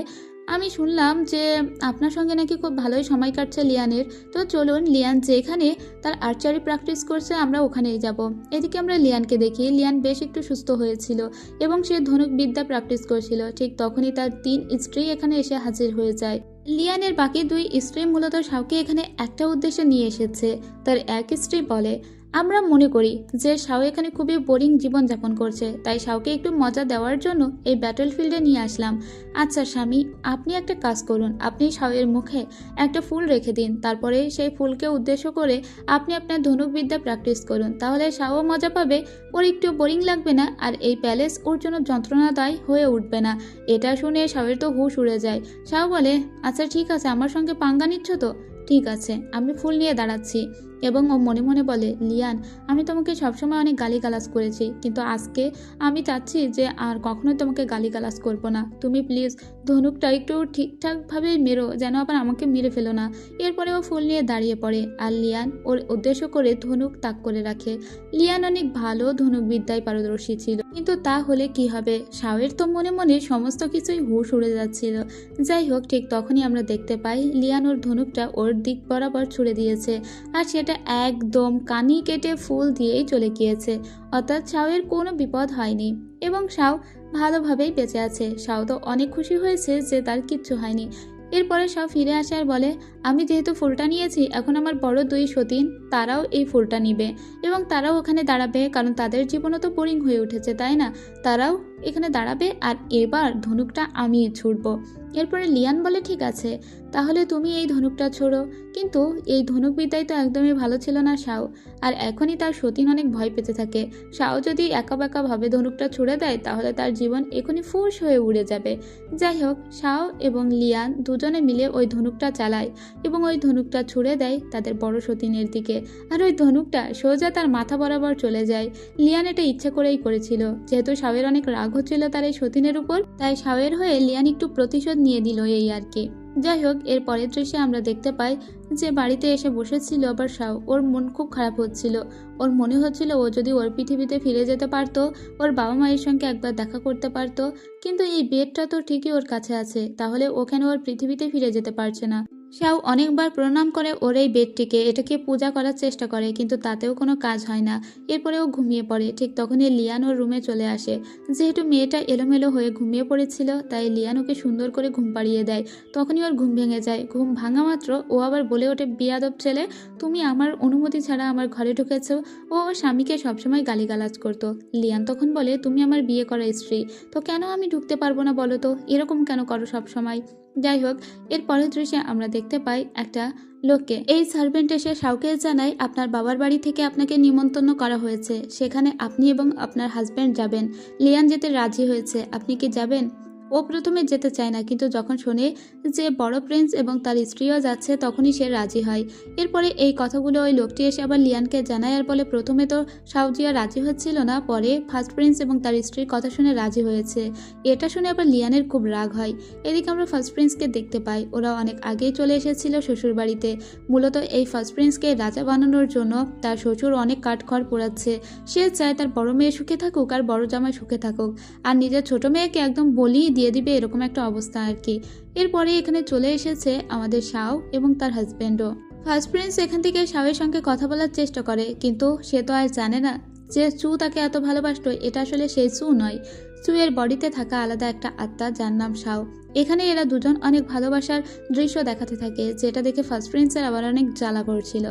আমি শুনলাম যে আপনার সঙ্গে নাকি খুব ভালোই সময় কাটছে লিয়ানের। তো চলুন, লিয়ান যেখানে তার আর্চারি প্র্যাকটিস করছে আমরা ওখানেই যাব। এদিকে আমরা লিয়ানকে দেখি, লিয়ান বেশ একটু সুস্থ হয়েছিল এবং সে ধনুক বিদ্যা প্র্যাকটিস করছিল। ঠিক তখনই তার 3 স্ত্রী এখানে এসে হাজির হয়ে যায়। লিয়ানের বাকি 2 স্ত্রী মূলত শাওকে এখানে একটা উদ্দেশ্যে নিয়ে এসেছে। তার এক স্ত্রী বলে, আমরা মনে করি যে শাও এখানে খুবই বোরিং জীবনযাপন করছে, তাই শাওকে একটু মজা দেওয়ার জন্য এই ব্যাটলফিল্ডে নিয়ে আসলাম। আচ্ছা স্বামী, আপনি একটা কাজ করুন, আপনি শাওয়ের মুখে একটা ফুল রেখে দিন, তারপরে সেই ফুলকে উদ্দেশ্য করে আপনি আপনার ধনুকবিদ্যা প্র্যাকটিস করুন। তাহলে শাও মজা পাবে, ওর একটু বোরিং লাগবে না, আর এই প্যালেস ওর জন্য যন্ত্রণাদায়ী হয়ে উঠবে না। এটা শুনে শাওয়ের তো হুঁশ উড়ে যায়। শাও বলে, আচ্ছা ঠিক আছে, আমার সঙ্গে পাঙ্গা নিচ্ছ তো? ঠিক আছে, আমি ফুল নিয়ে দাঁড়াচ্ছি। এবং ও মনে মনে বলে, লিয়ান আমি তোমাকে সবসময় অনেক গালিগালাজ করেছি, কিন্তু আজকে আমি চাচ্ছি যে আর কখনোই তোমাকে গালিগালাজ করবো না। তুমি প্লিজ ধনুকটা একটু ঠিকঠাকভাবে মেরো, যেন আবার আমাকে মেরে ফেলো না। এরপরে ও ফুল নিয়ে দাঁড়িয়ে পড়ে আর লিয়ান ওর উদ্দেশ্য করে ধনুক তাক করে রাখে। লিয়ান অনেক ভালো ধনুকবিদ্যায় পারদর্শী ছিল, কিন্তু তা হলে কি হবে, শাওয়ের তো মনে মনে সমস্ত কিছুই হুঁশ উড়ে যাচ্ছিল। যাই হোক, ঠিক তখনই আমরা দেখতে পাই লিয়ান ওর ধনুকটা ওর দিক বরাবর ছুড়ে দিয়েছে, আর সেটা একদম কানি কেটে ফুল দিয়েই চলে গিয়েছে। অর্থাৎ শাওয়ের কোনো বিপদ হয়নি এবং শাও ভালোভাবেই বেঁচে আছে। শাও তো অনেক খুশি হয়েছে যে তার কিচ্ছু হয়নি। এরপরে শাও ফিরে আসে আর বলে, আমি যেহেতু ফুলটা নিয়েছি, এখন আমার বড় 2 সতীন তারাও এই ফুলটা নিবে এবং তারাও ওখানে দাঁড়াবে, কারণ তাদের জীবনও তো বোরিং হয়ে উঠেছে, তাই না? তারাও এখানে দাঁড়াবে আর এবার ধনুকটা আমি ছুড়ব। এরপরে লিয়ান বলে, ঠিক আছে, তাহলে তুমি এই ধনুকটা ছোড়ো। কিন্তু এই ধনুকবিদ্যায় তো একদমই ভালো ছিল না শাও, আর এখনই তার সতীন অনেক ভয় পেতে থাকে। শাও যদি একা বেঁকাভাবে ধনুকটা ছুড়ে দেয়, তাহলে তার জীবন এখনই ফুস হয়ে উড়ে যাবে। যাই হোক, শাও এবং লিয়ান দুজনে মিলে ওই ধনুকটা চালায় এবং ওই ধনুকটা ছুড়ে দেয় তাদের বড় সতীনের দিকে, আর ওই ধনুকটা সোজা তার মাথা বরাবর চলে যায়। লিয়ান এটা ইচ্ছে করেই করেছিল, যেহেতু শাওয়ের অনেক রাগ হচ্ছিল তার এই সতীনের উপর, তাই শাওয়ের হয়ে লিয়ান একটু প্রতিশোধ নিয়ে দিল এই আর কি। যাই হোক, এর পরের দৃশ্যে আমরা দেখতে পাই যে বাড়িতে এসে বসেছিল আবার শাও। ওর মন খুব খারাপ হচ্ছিল। ওর মনে হচ্ছিল ও যদি ওর পৃথিবীতে ফিরে যেতে পারতো, ওর বাবা মায়ের সঙ্গে একবার দেখা করতে পারতো। কিন্তু এই বেডটা তো ঠিকই ওর কাছে আছে, তাহলে ও কেন ওর পৃথিবীতে ফিরে যেতে পারছে না? শাও অনেকবার প্রণাম করে ওর এই বেডটিকে, এটাকে পূজা করার চেষ্টা করে, কিন্তু তাতেও কোনো কাজ হয় না। এরপরে ও ঘুমিয়ে পড়ে। ঠিক তখনই লিয়ান ওর রুমে চলে আসে। যেহেতু মেয়েটা এলোমেলো হয়ে ঘুমিয়ে পড়েছিল, তাই লিয়ান ওকে সুন্দর করে ঘুম পাড়িয়ে দেয়। তখনই ওর ঘুম ভেঙে যায়। ঘুম ভাঙা মাত্র ও আবার বলে ওঠে, বিয়াদব ছেলে, তুমি আমার অনুমতি ছাড়া আমার ঘরে ঢুকেছ। ও ওর স্বামীকে সবসময় গালিগালাজ করতো। লিয়ান তখন বলে, তুমি আমার বিয়ে করা স্ত্রী, তো কেন আমি ঢুকতে পারবো না বলো তো? এরকম কেন করো সবসময়? যাই হোক, এর পরের দৃশ্যে আমরা দেখতে পাই একটা লোককে। এই সার্ভেন্ট এসে শাওকে জানায়, আপনার বাবার বাড়ি থেকে আপনাকে নিমন্ত্রণ করা হয়েছে, সেখানে আপনি এবং আপনার হাজব্যান্ড যাবেন। লিয়ান যেতে রাজি হয়েছে, আপনি কি যাবেন? ও প্রথমে যেতে চায় না, কিন্তু যখন শোনে যে বড় প্রিন্স এবং তার স্ত্রীও যাচ্ছে, তখনই সে রাজি হয়। এরপরে এই কথাগুলো ওই লোকটি এসে আবার লিয়ানকে জানায় আর বলে, প্রথমে তো শাওজিয়া রাজি হচ্ছিল না, পরে ফার্স্ট প্রিন্স এবং তার স্ত্রীর কথা শুনে রাজি হয়েছে। এটা শুনে আবার লিয়ানের খুব রাগ হয়। এদিকে আমরা ফার্স্ট প্রিন্সকে দেখতে পাই, ওরা অনেক আগেই চলে এসেছিল শ্বশুর বাড়িতে। মূলত এই ফার্স্ট প্রিন্সকে রাজা বানানোর জন্য তার শ্বশুর অনেক কাঠখড় পোড়াচ্ছে। সে চায় তার বড় মেয়ে সুখে থাকুক আর বড় জামাই সুখে থাকুক, আর নিজের ছোট মেয়েকে একদম বলিয়ে দিয়ে দিবে, এরকম একটা অবস্থা আর কি। এরপরে এখানে চলে এসেছে আমাদের শাও এবং তার হাজব্যান্ডও। ফার্স্ট প্রিন্স এখান থেকে শাওয়ের সঙ্গে কথা বলার চেষ্টা করে, কিন্তু সে তো আর জানে না যে চু তাকে এত ভালোবাসতো এটা আসলে সেই চু নয়। চু এর বডিতে থাকা আলাদা একটা আত্মা, যার নাম শাও। এখানে এরা দুজন অনেক ভালোবাসার দৃশ্য দেখাতে থাকে, যেটা দেখে ফার্স্ট প্রিন্সের আবার অনেক জ্বালা করছিল।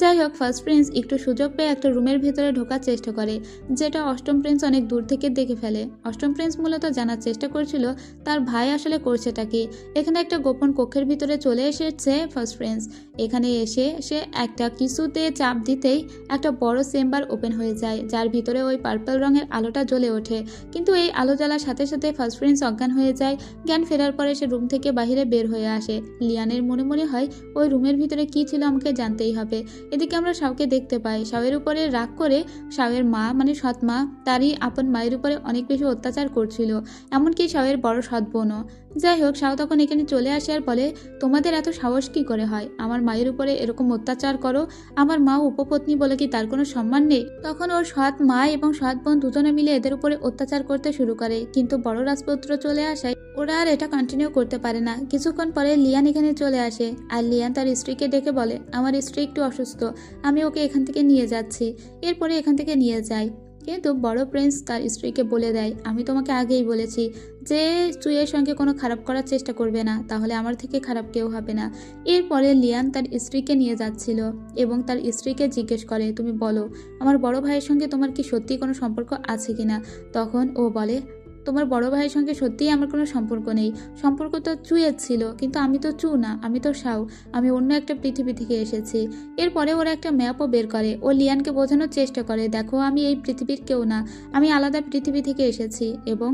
যাই হোক, ফার্স্ট প্রিন্স একটু সুযোগ পেয়ে একটা রুমের ভেতরে ঢোকার চেষ্টা করে, যেটা অষ্টম প্রিন্স অনেক দূর থেকে দেখে ফেলে। অষ্টম প্রিন্স মূলত জানার চেষ্টা করছিল তার ভাই আসলে করছেটা কি। এখানে একটা গোপন কক্ষের ভিতরে চলে এসেছে ফার্স্ট প্রিন্স। এখানে এসে সে একটা কিছুতে চাপ দিতেই একটা বড় চেম্বার ওপেন হয়ে যায়, যার ভিতরে ওই পার্পল রঙের আলোটা জ্বলে ওঠে। কিন্তু এই আলো জ্বালার সাথে সাথে ফার্স্ট প্রিন্স অজ্ঞান হয়ে যায়। জ্ঞান ফেরার পরে সে রুম থেকে বাইরে বের হয়ে আসে। লিয়ানের মনে মনে হয়, ওই রুমের ভিতরে কি ছিল আমাকে জানতেই হবে। এদিকে আমরা শাওকে দেখতে পাই, শাওয়ের উপরে রাগ করে শাওয়ের মা মানে সৎ মা তারই আপন মায়ের উপরে অনেক বেশি অত্যাচার করছিল, এমনকি শাওয়ের বড় সৎ বোনও। যাই হোক, শাও তখন এখানে চলে আসে আর বলে, তোমাদের এত সাহস কি করে হয় আমার মায়ের উপরে এরকম অত্যাচার করো? আমার মা উপপত্নী বলে কি তার কোনো সম্মান নেই? তখন ওর সৎ মা এবং সৎ বোন দুজনে মিলে এদের উপরে অত্যাচার করতে শুরু করে, কিন্তু বড় রাজপুত্র চলে আসায় ওরা আর এটা কন্টিনিউ করতে পারে না। কিছুক্ষণ পরে লিয়ান এখানে চলে আসে, আর লিয়ান তার স্ত্রীকে ডেকে বলে, আমার স্ত্রী একটু অসুস্থ, আমি ওকে এখান থেকে নিয়ে যাচ্ছি। এরপরে এখান থেকে নিয়ে যায়, কিন্তু বড় প্রিন্স তার স্ত্রীকে বলে দেয়, আমি তোমাকে আগেই বলেছি যে চুইয়ের সঙ্গে কোনো খারাপ করার চেষ্টা করবে না, তাহলে আমার থেকে খারাপ কেউ হবে না। এরপরে লিয়ান তার স্ত্রীকে নিয়ে যাচ্ছিল এবং তার স্ত্রীকে জিজ্ঞেস করে, তুমি বলো আমার বড় ভাইয়ের সঙ্গে তোমার কি সত্যি কোনো সম্পর্ক আছে কিনা? তখন ও বলে, তোমার বড় ভাইয়ের সঙ্গে সত্যিই আমার কোনো সম্পর্ক নেই। সম্পর্ক তো চুইয়ের ছিল, কিন্তু আমি তো চু না, আমি তো শাও, আমি অন্য একটা পৃথিবী থেকে এসেছি। এরপরে ওরা একটা ম্যাপও বের করে, ও লিয়ানকে বোঝানোর চেষ্টা করে, দেখো আমি এই পৃথিবীর কেউ না, আমি আলাদা পৃথিবী থেকে এসেছি এবং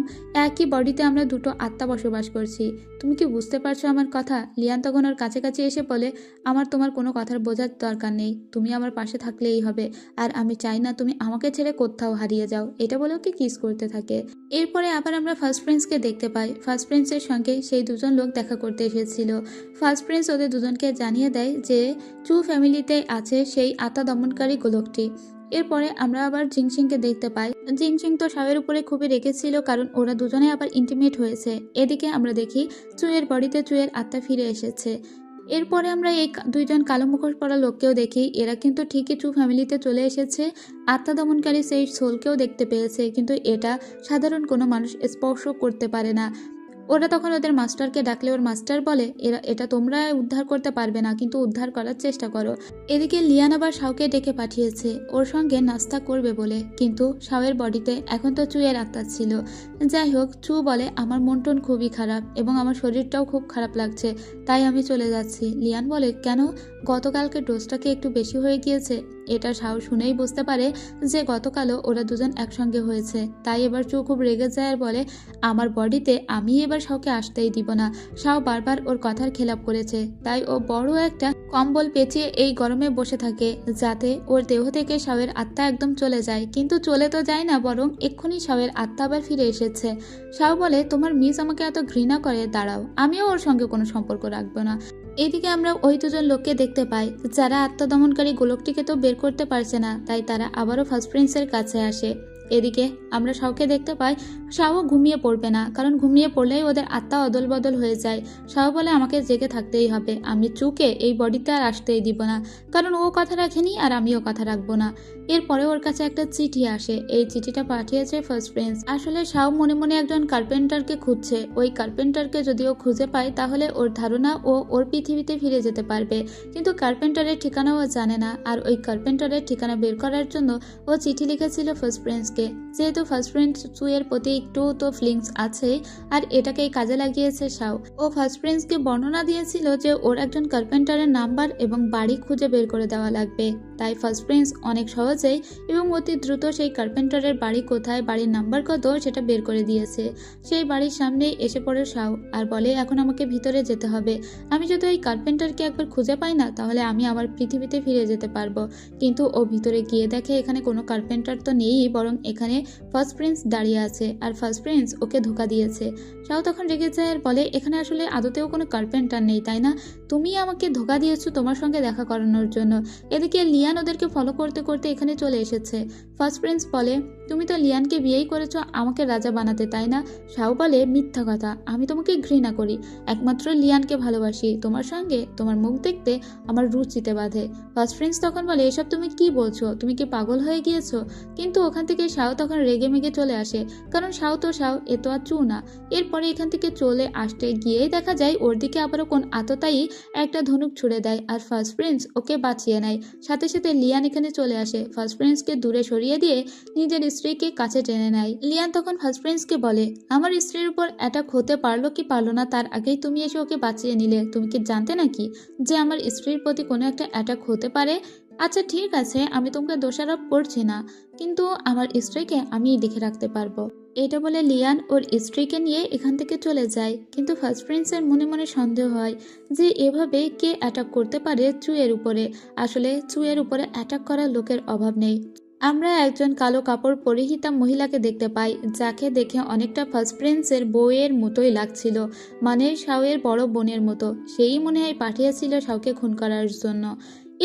একই বডিতে আমরা দুটো আত্মা বসবাস করছি। তুমি কি বুঝতে পারছো আমার কথা? লিয়ান তখন ওর কাছাকাছি এসে বলে, আমার তোমার কোনো কথার বোঝার দরকার নেই, তুমি আমার পাশে থাকলেই হবে, আর আমি চাই না তুমি আমাকে ছেড়ে কোথাও হারিয়ে যাও। এটা বলে ওকে কিস করতে থাকে। এরপরে আবার আমরা ফার্স্ট প্রিন্সকে দেখতে পাই, ফার্স্ট প্রিন্সের সঙ্গে সেই দুজন লোক দেখা করতে এসেছিল। ফার্স্ট প্রিন্স ওদের দুজনকে জানিয়ে দেয় যে চু ফ্যামিলিতে আছে সেই আত্মা দমনকারী গোলকটি। এরপরে আমরা আবার জিংসিংকে দেখতে পাই। জিংসিং তো শাওয়ের উপরে খুবই রেগেছিল, কারণ ওরা দুজনে আবার ইন্টিমেট হয়েছে। এদিকে আমরা দেখি চুয়ের বডিতে চুয়ের আত্মা ফিরে এসেছে। এরপরে আমরা এই দুইজন কালো মুখোশ পরা লোককেও দেখি, এরা কিন্তু ঠিকই চু ফ্যামিলিতে চলে এসেছে, আত্মা দমনকারী সেই সোলকেও দেখতে পেয়েছে, কিন্তু এটা সাধারণ কোনো মানুষ স্পর্শ করতে পারে না। ওরা তখন ওদের মাস্টারকে ডাকলে ওর মাস্টার বলে, এটা তোমরা উদ্ধার করতে পারবে না, কিন্তু উদ্ধার করার চেষ্টা করো। এদিকে লিয়ান আবার শাওকে ডেকে পাঠিয়েছে ওর সঙ্গে নাস্তা করবে বলে, কিন্তু শাওয়ের বডিতে এখন তো চুয়ের আত্মা ছিল। যাই হোক, চু বলে, আমার মন টন খুবই খারাপ এবং আমার শরীরটাও খুব খারাপ লাগছে, তাই আমি চলে যাচ্ছি। লিয়ান বলে, কেন? গতকালকে ডোজটাকে একটু বেশি হয়ে গিয়েছে। এটা শাও শুনেই বুঝতে পারে যে গতকালও ওরা দুজন একসঙ্গে হয়েছে, তাই এবার চু খুব রেগে যায় আর বলে, আমার বডিতে আমি এবার শাওকে আসতেই দিব না। শাও বারবার ওর কথার খেলাপ করেছে, তাই ও বড় একটা কম্বল পেঁচিয়ে এই গরমে বসে থাকে, যাতে ওর দেহ থেকে শাওয়ের আত্মা একদম চলে যায়। কিন্তু চলে তো যায় না, বরং এক্ষুনি শাওয়ের আত্মা আবার ফিরে এসেছে। শাও বলে, তোমার মিস আমাকে এত ঘৃণা করে, দাঁড়াও, আমিও ওর সঙ্গে কোনো সম্পর্ক রাখবো না। এদিকে আমরা ওই দুজন লোককে দেখতে পাই, যারা আত্মদমনকারী গোলকটিকে তো বের করতে পারছে না, তাই তারা আবারও ফার্স্ট প্রিন্সের কাছে আসে। এদিকে আমরা শাওকে দেখতে পাই শাও ঘুমিয়ে পড়বে না, কারণ ঘুমিয়ে পড়লেই ওদের আত্মা অদল বদল হয়ে যায়। শাও বলে আমাকে জেগে থাকতেই হবে, আমি চুকে এই বডিতে আর আসতেই দিব না, কারণ ও কথা রাখেনি আর আমিও কথা রাখবো না। এরপরে ওর কাছে একটা চিঠি আসে, এই চিঠিটা পাঠিয়েছে ফার্স্ট প্রিন্স। আসলে শাও মনে মনে একজন কার্পেন্টারকে খুঁজছে, ওই কার্পেন্টারকে যদি ও খুঁজে পায় তাহলে ওর ধারণা ও ওর পৃথিবীতে ফিরে যেতে পারবে, কিন্তু কার্পেন্টারের ঠিকানা ও জানে না। আর ওই কার্পেন্টারের ঠিকানা বের করার জন্য ও চিঠি লিখেছিল ফার্স্ট প্রিন্সকে। যেহেতু ফার্স্ট প্রিন্স চুয়ের প্রতি একটু তো ফিলিংস আছে, আর এটাকেই কাজে লাগিয়েছে শাও। ও ফার্স্ট প্রিন্সকে বর্ণনা দিয়েছিল যে ওর একজন কার্পেন্টারের নাম্বার এবং বাড়ি খুঁজে বের করে দেওয়া লাগবে, তাই ফার্স্ট প্রিন্স অনেক সহজেই এবং অতি দ্রুত সেই কার্পেন্টারের বাড়ি কোথায়, বাড়ির নাম্বার কত সেটা বের করে দিয়েছে। সেই বাড়ির সামনেই এসে পড়ে শাও আর বলে এখন আমাকে ভিতরে যেতে হবে, আমি যদি ওই কার্পেন্টারকে একবার খুঁজে পাই না তাহলে আমি আমার পৃথিবীতে ফিরে যেতে পারবো। কিন্তু ও ভিতরে গিয়ে দেখে এখানে কোনো কার্পেন্টার তো নেই, বরং এখানে ফার্স্ট প্রিন্স দাঁড়িয়ে আছে আর ফার্স্ট প্রিন্স ওকে ধোকা দিয়েছে। শাও তখন রেগে যায় আর বলে এখানে আসলে আদতেও কোনো কার্পেন্টার নেই, তাই না? তুমি আমাকে ধোকা দিয়েছো তোমার সঙ্গে দেখা করানোর জন্য। এদিকে লিয়ান ওদেরকে ফলো করতে করতে এখানে চলে এসেছে। ফার্স্ট প্রিন্স বলে তুমি তো লিয়ানকে বিয়েই করেছো আমাকে রাজা বানাতে, তাই না? শাও বলে মিথ্যা কথা, আমি তোমাকে ঘৃণা করি, একমাত্র লিয়ানকে ভালোবাসি, তোমার সঙ্গে তোমার মুখ দেখতে আমার রুচিতে বাঁধে। ফার্স্ট প্রিন্স তখন বলে এসব তুমি কি বলছো, তুমি কি পাগল হয়ে গিয়েছো? কিন্তু ওখান থেকে শাও তখন রেগে মেগে চলে আসে, কারণ শাও তো শাও, এ তো আর চু না। এরপরে এখান থেকে চলে আসতে গিয়েই দেখা যায় ওর দিকে আবারও কোন আততায়ী একটা ধনুক ছুড়ে দেয় আর ফার্স্ট প্রিন্স ওকে বাঁচিয়ে নেয়। সাথে সাথে লিয়ান এখানে চলে আসে, ফার্স্ট প্রিন্সকে দূরে সরিয়ে দিয়ে নিজের স্ত্রীকে কাছে টেনে নেয়। লিয়ান তখন ফার্স্ট প্রিন্সকে বলে আমার স্ত্রীর উপর অ্যাটাক হতে পারলো কি পারলো না তার আগেই তুমি এসে ওকে বাঁচিয়ে নিলে, তুমি কি জানতে নাকি যে আমার স্ত্রীর প্রতি কোনো একটা অ্যাটাক হতে পারে? আচ্ছা ঠিক আছে, আমি তোমাকে দোষারোপ করছি না, কিন্তু আমার স্ত্রীকে আমিই দেখে রাখতে পারবো। এটা বলে লিয়ান ওর স্ত্রীকে নিয়ে এখান থেকে চলে যায়। কিন্তু ফার্স্ট প্রিন্সের মনে মনে সন্দেহ হয় যে এভাবে কে অ্যাটাক করতে পারে চুয়ের উপরে। আসলে চুয়ের উপরে অ্যাটাক করার লোকের অভাব নেই। আমরা একজন কালো কাপড় পরিহিতা মহিলাকে দেখতে পাই, যাকে দেখে অনেকটা ফার্স্ট প্রিন্সের বউয়ের মতোই লাগছিল, মানে শাওয়ের বড় বোনের মতো। সেই মনে হয় পাঠিয়েছিল শাওকে খুন করার জন্য।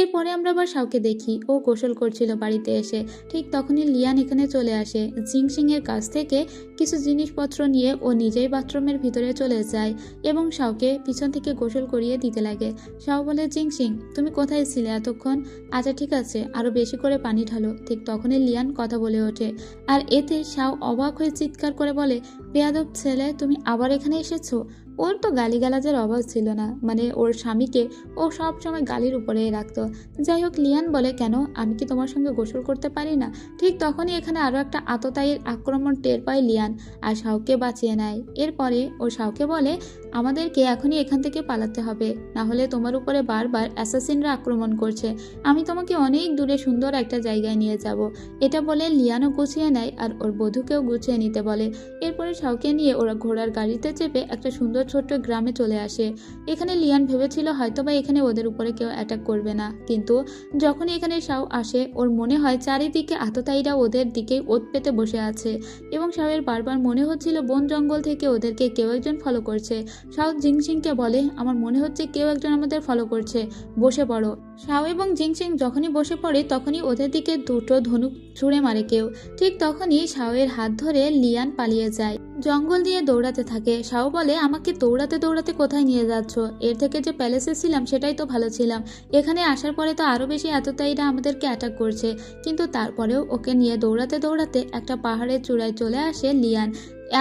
এরপরে আমরা আবার শাওকে দেখি ও গোসল করছিল বাড়িতে এসে। ঠিক তখনই লিয়ান এখানে চলে আসে, জিংসিং এর কাছ থেকে কিছু জিনিসপত্র নিয়ে ও নিজেই বাথরুমের ভিতরে চলে যায় এবং শাওকে পিছন থেকে গোসল করিয়ে দিতে লাগে। শাও বলে জিংসিং তুমি কোথায় ছিলে এতক্ষণ? আচ্ছা ঠিক আছে, আরো বেশি করে পানি ঢালো। ঠিক তখনই লিয়ান কথা বলে ওঠে, আর এতে শাও অবাক হয়ে চিৎকার করে বলে বেয়াদব ছেলে, তুমি আবার এখানে এসেছো? ওর তো গালিগালাজের অভাব ছিল না, মানে ওর স্বামীকে ও সব সময় গালির উপরেই রাখতো। যাই হোক, লিয়ান বলে কেন, আমি কি তোমার সঙ্গে গোসল করতে পারি না? ঠিক তখনই এখানে আরো একটা আততায়ীর আক্রমণ টের পায় লিয়ান আর শাওকে বাঁচিয়ে নেয়। এরপরে ও শাওকে বলে আমাদেরকে এখনই এখান থেকে পালাতে হবে, না হলে তোমার উপরে বারবার অ্যাসাসিনরা আক্রমণ করছে। আমি তোমাকে অনেক দূরে সুন্দর একটা জায়গায় নিয়ে যাব। এটা বলে লিয়ানও গুছিয়ে নেয় আর ওর বধূকেও গুছিয়ে নিতে বলে। এরপরে শাওকে নিয়ে ওরা ঘোড়ার গাড়িতে চেপে একটা সুন্দর ছোট্ট গ্রামে চলে আসে। এখানে লিয়ান ভেবেছিল হয়তোবা এখানে ওদের উপরে কেউ অ্যাটাক করবে না, কিন্তু যখনই এখানে শাও আসে ওর মনে হয় চারিদিকে আততায়ীরা ওদের দিকেই ওত পেতে বসে আছে এবং শাওয়ের বারবার মনে হচ্ছিল বন জঙ্গল থেকে ওদেরকে কেউ একজন ফলো করছে। শাও জিংসিংকে বলে আমার মনে হচ্ছে কেউ একজন আমাদের ফলো করছে, বসে পড়ো। শাও এবং জিংসিং যখনই বসে পড়ে তখনই ওদের দিকে দুটো ধনুক ছুঁড়ে মারে কেউ। ঠিক তখনই শাওয়ের হাত ধরে লিয়ান পালিয়ে যায়, জঙ্গল দিয়ে দৌড়াতে থাকে। শাও বলে আমাকে দৌড়াতে দৌড়াতে কোথায় নিয়ে যাচ্ছ? এর থেকে যে প্যালেসে ছিলাম সেটাই তো ভালো ছিলাম, এখানে আসার পরে তো আরো বেশি এতটাইরা আমাদেরকে অ্যাটাক করছে। কিন্তু তারপরেও ওকে নিয়ে দৌড়াতে দৌড়াতে একটা পাহাড়ের চূড়ায় চলে আসে লিয়ান।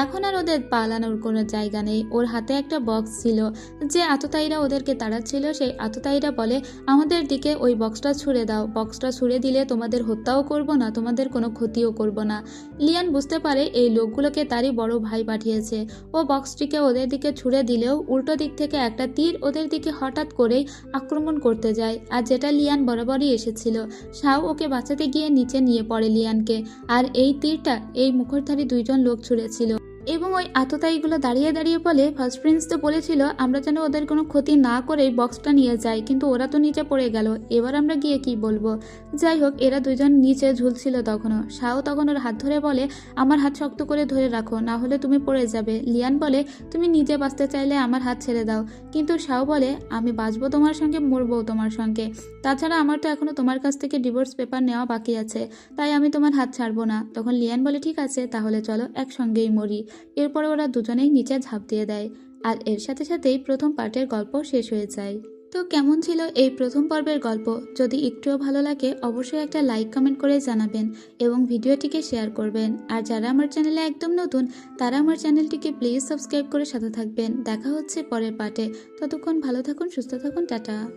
এখন আর ওদের পালানোর কোনো জায়গা নেই। ওর হাতে একটা বক্স ছিল, যে আততায়ীরা ওদেরকে তাড়াচ্ছিল সেই আততায়ীরা বলে আমাদের দিকে ওই বক্সটা ছুঁড়ে দাও, বক্সটা ছুঁড়ে দিলে তোমাদের হত্যাও করব না, তোমাদের কোনো ক্ষতিও করব না। লিয়ান বুঝতে পারে এই লোকগুলোকে তারই বড় ভাই পাঠিয়েছে। ও বক্সটিকে ওদের দিকে ছুঁড়ে দিলেও উল্টো দিক থেকে একটা তীর ওদের দিকে হঠাৎ করেই আক্রমণ করতে যায়, আর যেটা লিয়ান বরাবরই এসেছিল। শাও ওকে বাঁচাতে গিয়ে নিচে নিয়ে পড়ে লিয়ানকে, আর এই তীরটা এই মুখোশধারী দুইজন লোক ছুঁড়েছিল। এবং ওই আততায়ীগুলো দাঁড়িয়ে দাঁড়িয়ে বলে, ফার্স্ট প্রিন্স তো বলেছিল আমরা যেন ওদের কোনো ক্ষতি না করেই বক্সটা নিয়ে যাই, কিন্তু ওরা তো নিচে পড়ে গেল, এবার আমরা গিয়ে কি বলবো। যাই হোক, এরা দুজন নিচে ঝুলছিল তখনও। শাও তখন ওর হাত ধরে বলে, আমার হাত শক্ত করে ধরে রাখো, না হলে তুমি পড়ে যাবে। লিয়ান বলে, তুমি নিজে বাঁচতে চাইলে আমার হাত ছেড়ে দাও। কিন্তু শাও বলে, আমি বাঁচবো তোমার সঙ্গে, মরবো তোমার সঙ্গে। তাছাড়া আমার তো এখনো তোমার কাছ থেকে ডিভোর্স পেপার নেওয়া বাকি আছে, তাই আমি তোমার হাত ছাড়বো না। তখন লিয়ান বলে, ঠিক আছে, তাহলে চলো একসঙ্গেই মরি। এরপরে ওরা দুজনেই নিচে ঝাঁপ দিয়ে দেয়। আর এর সাথে সাথেই প্রথম পার্টের গল্প শেষ হয়ে যায়। তো কেমন ছিল এই প্রথম পর্বের গল্প? যদি একটুও ভালো লাগে অবশ্যই একটা লাইক কমেন্ট করে জানাবেন এবং ভিডিওটিকে শেয়ার করবেন। আর যারা আমার চ্যানেলে একদম নতুন তারা আমার চ্যানেলটিকে প্লিজ সাবস্ক্রাইব করে সাথে থাকবেন। দেখা হচ্ছে পরের পার্টে। ততক্ষণ ভালো থাকুন, সুস্থ থাকুন, টাটা।